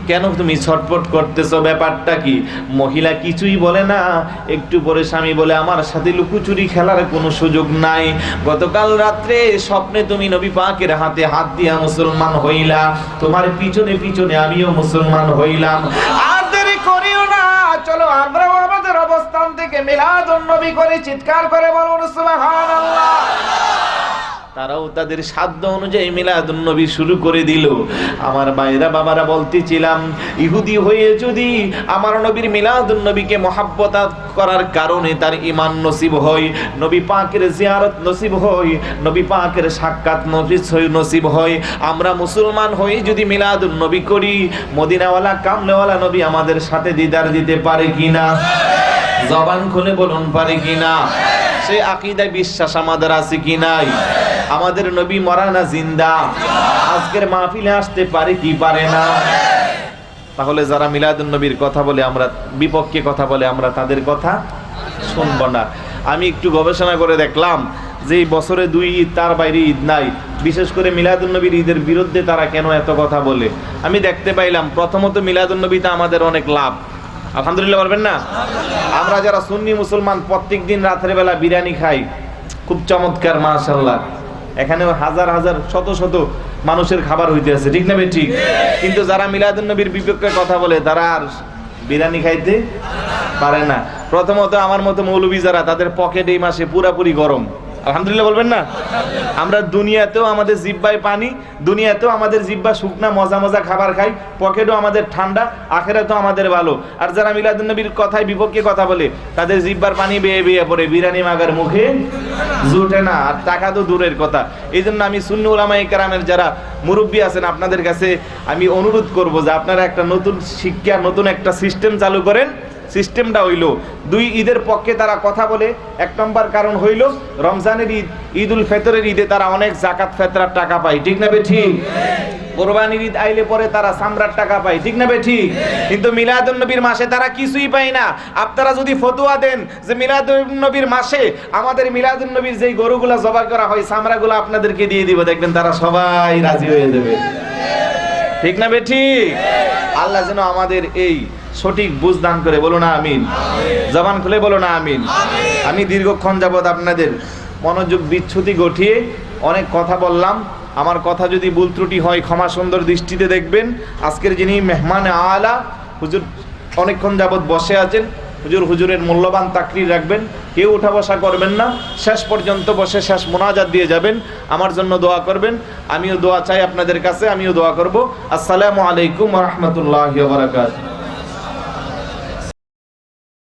কেন তুমি ছটফট করতেছো, ব্যাপারটা কি? মহিলা কিছুই বলে না। একটু পরে স্বামী বলে, আমার সাথে লুকোচুরি খেলার কোনো সুযোগ নাই। গতকাল রাত্রে স্বপ্নে তুমি নবী পাকের হাতে হাত দিয়া মুসলমান হইলা, তোমার পিছনে পিছনে আমিও মুসলমান হইলাম। আর দেরি করিও না, চলো আমরাও আমাদের অবস্থান থেকে মিলাদুন নবী করে। চিৎকার করে বলুন সুবহানাল্লাহ। তারাও তাদের সাধ্য অনুযায়ী মিলাদুন নবী শুরু করে দিল। আমার ভাইরা বাবারা বলতেছিলাম, ইহুদি হয়ে যদি আমার নবীর মিলাদুন নবীকে মহাব্বত করার কারণে তার ঈমান নসিব হয়, নবী পাকের জিয়ারত নসিব হয়, নবী পাকের সাক্ষাৎ নসিব হয়, আমরা মুসলমান হয়ে যদি মিলাদুন নবী করি, মদিনাওয়ালা কামলেওয়ালা নবী আমাদের সাথে দিদার দিতে পারে কিনা? জবান খুলে বলুন, পারে কিনা? সে আকীদায় বিশ্বাস আমাদের আছে কি নাই? আমাদের নবী মরা না জিন্দা? আজকের মাহফিলে আসতে পারে কি পারে না? তাহলে যারা মিলাদুন নবীর কথা বলে, আমরা বিপক্ষে কথা বলে, আমরা তাদের কথা শুনবো না। আমি একটু গবেষণা করে দেখলাম যে এই বছরে 2 ঈদ, তার বাইরে ঈদ নাই। বিশেষ করে মিলাদুন নবীর ঈদের বিরুদ্ধে তারা কেন এত কথা বলে? আমি দেখতে পাইলাম, প্রথমত মিলাদুন নবীতে আমাদের অনেক লাভ। আলহামদুলিল্লাহ বলবেন না? আমরা যারা সুন্নি মুসলমান প্রত্যেক দিন রাতের বেলা বিরিয়ানি খাই, খুব চমৎকার, মাশাআল্লাহ। এখানেও হাজার হাজার শত শত মানুষের খাবার হইতে আছে, ঠিক না বে ঠিক? কিন্তু যারা মিলাদুন নবীর বিপক্ষে কথা বলে, তারা আর বিরিয়ানি খাইতে পারে না। প্রথমত আমার মতো মৌলবী যারা, তাদের পকেট এই মাসে পুরাপুরি গরম। আলহামদুলিল্লাহ বলবেন না? আমরা দুনিয়াতেও আমাদের জিহ্বায় পানি, দুনিয়াতেও আমাদের জিহ্বা শুকনা মজা মজা খাবার খাই, পকেটও আমাদের ঠান্ডা, আখেরাতেও আমাদের ভালো। আর যারা মিলাদুন নবীর কথায় বিপক্ষে কথা বলে, তাদের জিহ্বার পানি বেয়ে বেয়ে পড়ে, বিরিয়ানি মাগার মুখে জুটে না, আর টাকা তো দূরের কথা। এই জন্য আমি সুন্নি উলামায়ে কেরামের যারা মুরব্বী আছেন, আপনাদের কাছে আমি অনুরোধ করব যে আপনারা একটা নতুন শিক্ষা, নতুন একটা সিস্টেম চালু করেন। সিস্টেমটা হইল, 2 ঈদের পক্ষে তারা কথা বলে। 1 নম্বর কারণ হইল, রমজানের ঈদ, ঈদুল ফিতরের ঈদে তারা অনেক যাকাত ফিতরার টাকা পায়, ঠিক না বে ঠিক? কোরবানির ঈদ আইলে পরে তারা সামরার টাকা পায়, ঠিক না বে ঠিক? কিন্তু মিলাদুন নবীর মাসে তারা কিছুই পায় না। আপনারা যদি ফতোয়া দেন যে মিলাদুন নবীর মাসে আমাদের মিলাদুন নবীর যেই গরুগুলা জবাই করা হয়, সামরাগুলো আপনাদেরকে দিয়ে দিব, দেখবেন তারা সবাই রাজি হয়ে যাবে, ঠিক না বে ঠিক? আল্লাহ যেন আমাদের এই সঠিক বুঝ দান করে, বলুন আমিন। জবান খুলে বলুন আমিন। আমি দীর্ঘক্ষণ যাবত আপনাদের মনোযোগ বিচ্ছুতি ঘটিয়ে অনেক কথা বললাম। আমার কথা যদি ভুল ত্রুটি হয়, ক্ষমা সুন্দর দৃষ্টিতে দেখবেন। আজকের যিনি মেহমান আলা হুজুর অনেকক্ষণ যাবত বসে আছেন, হুজুরের মূল্যবান তাকরির রাখবেন, কেউ উঠা বসা করবেন না, শেষ পর্যন্ত বসে শেষ মোনাজাত দিয়ে যাবেন। আমার জন্য দোয়া করবেন, আমিও দোয়া চাই আপনাদের কাছে, আমিও দোয়া করব। আসসালামু আলাইকুম ওয়া রাহমাতুল্লাহি ওয়া বারাকাতুহু।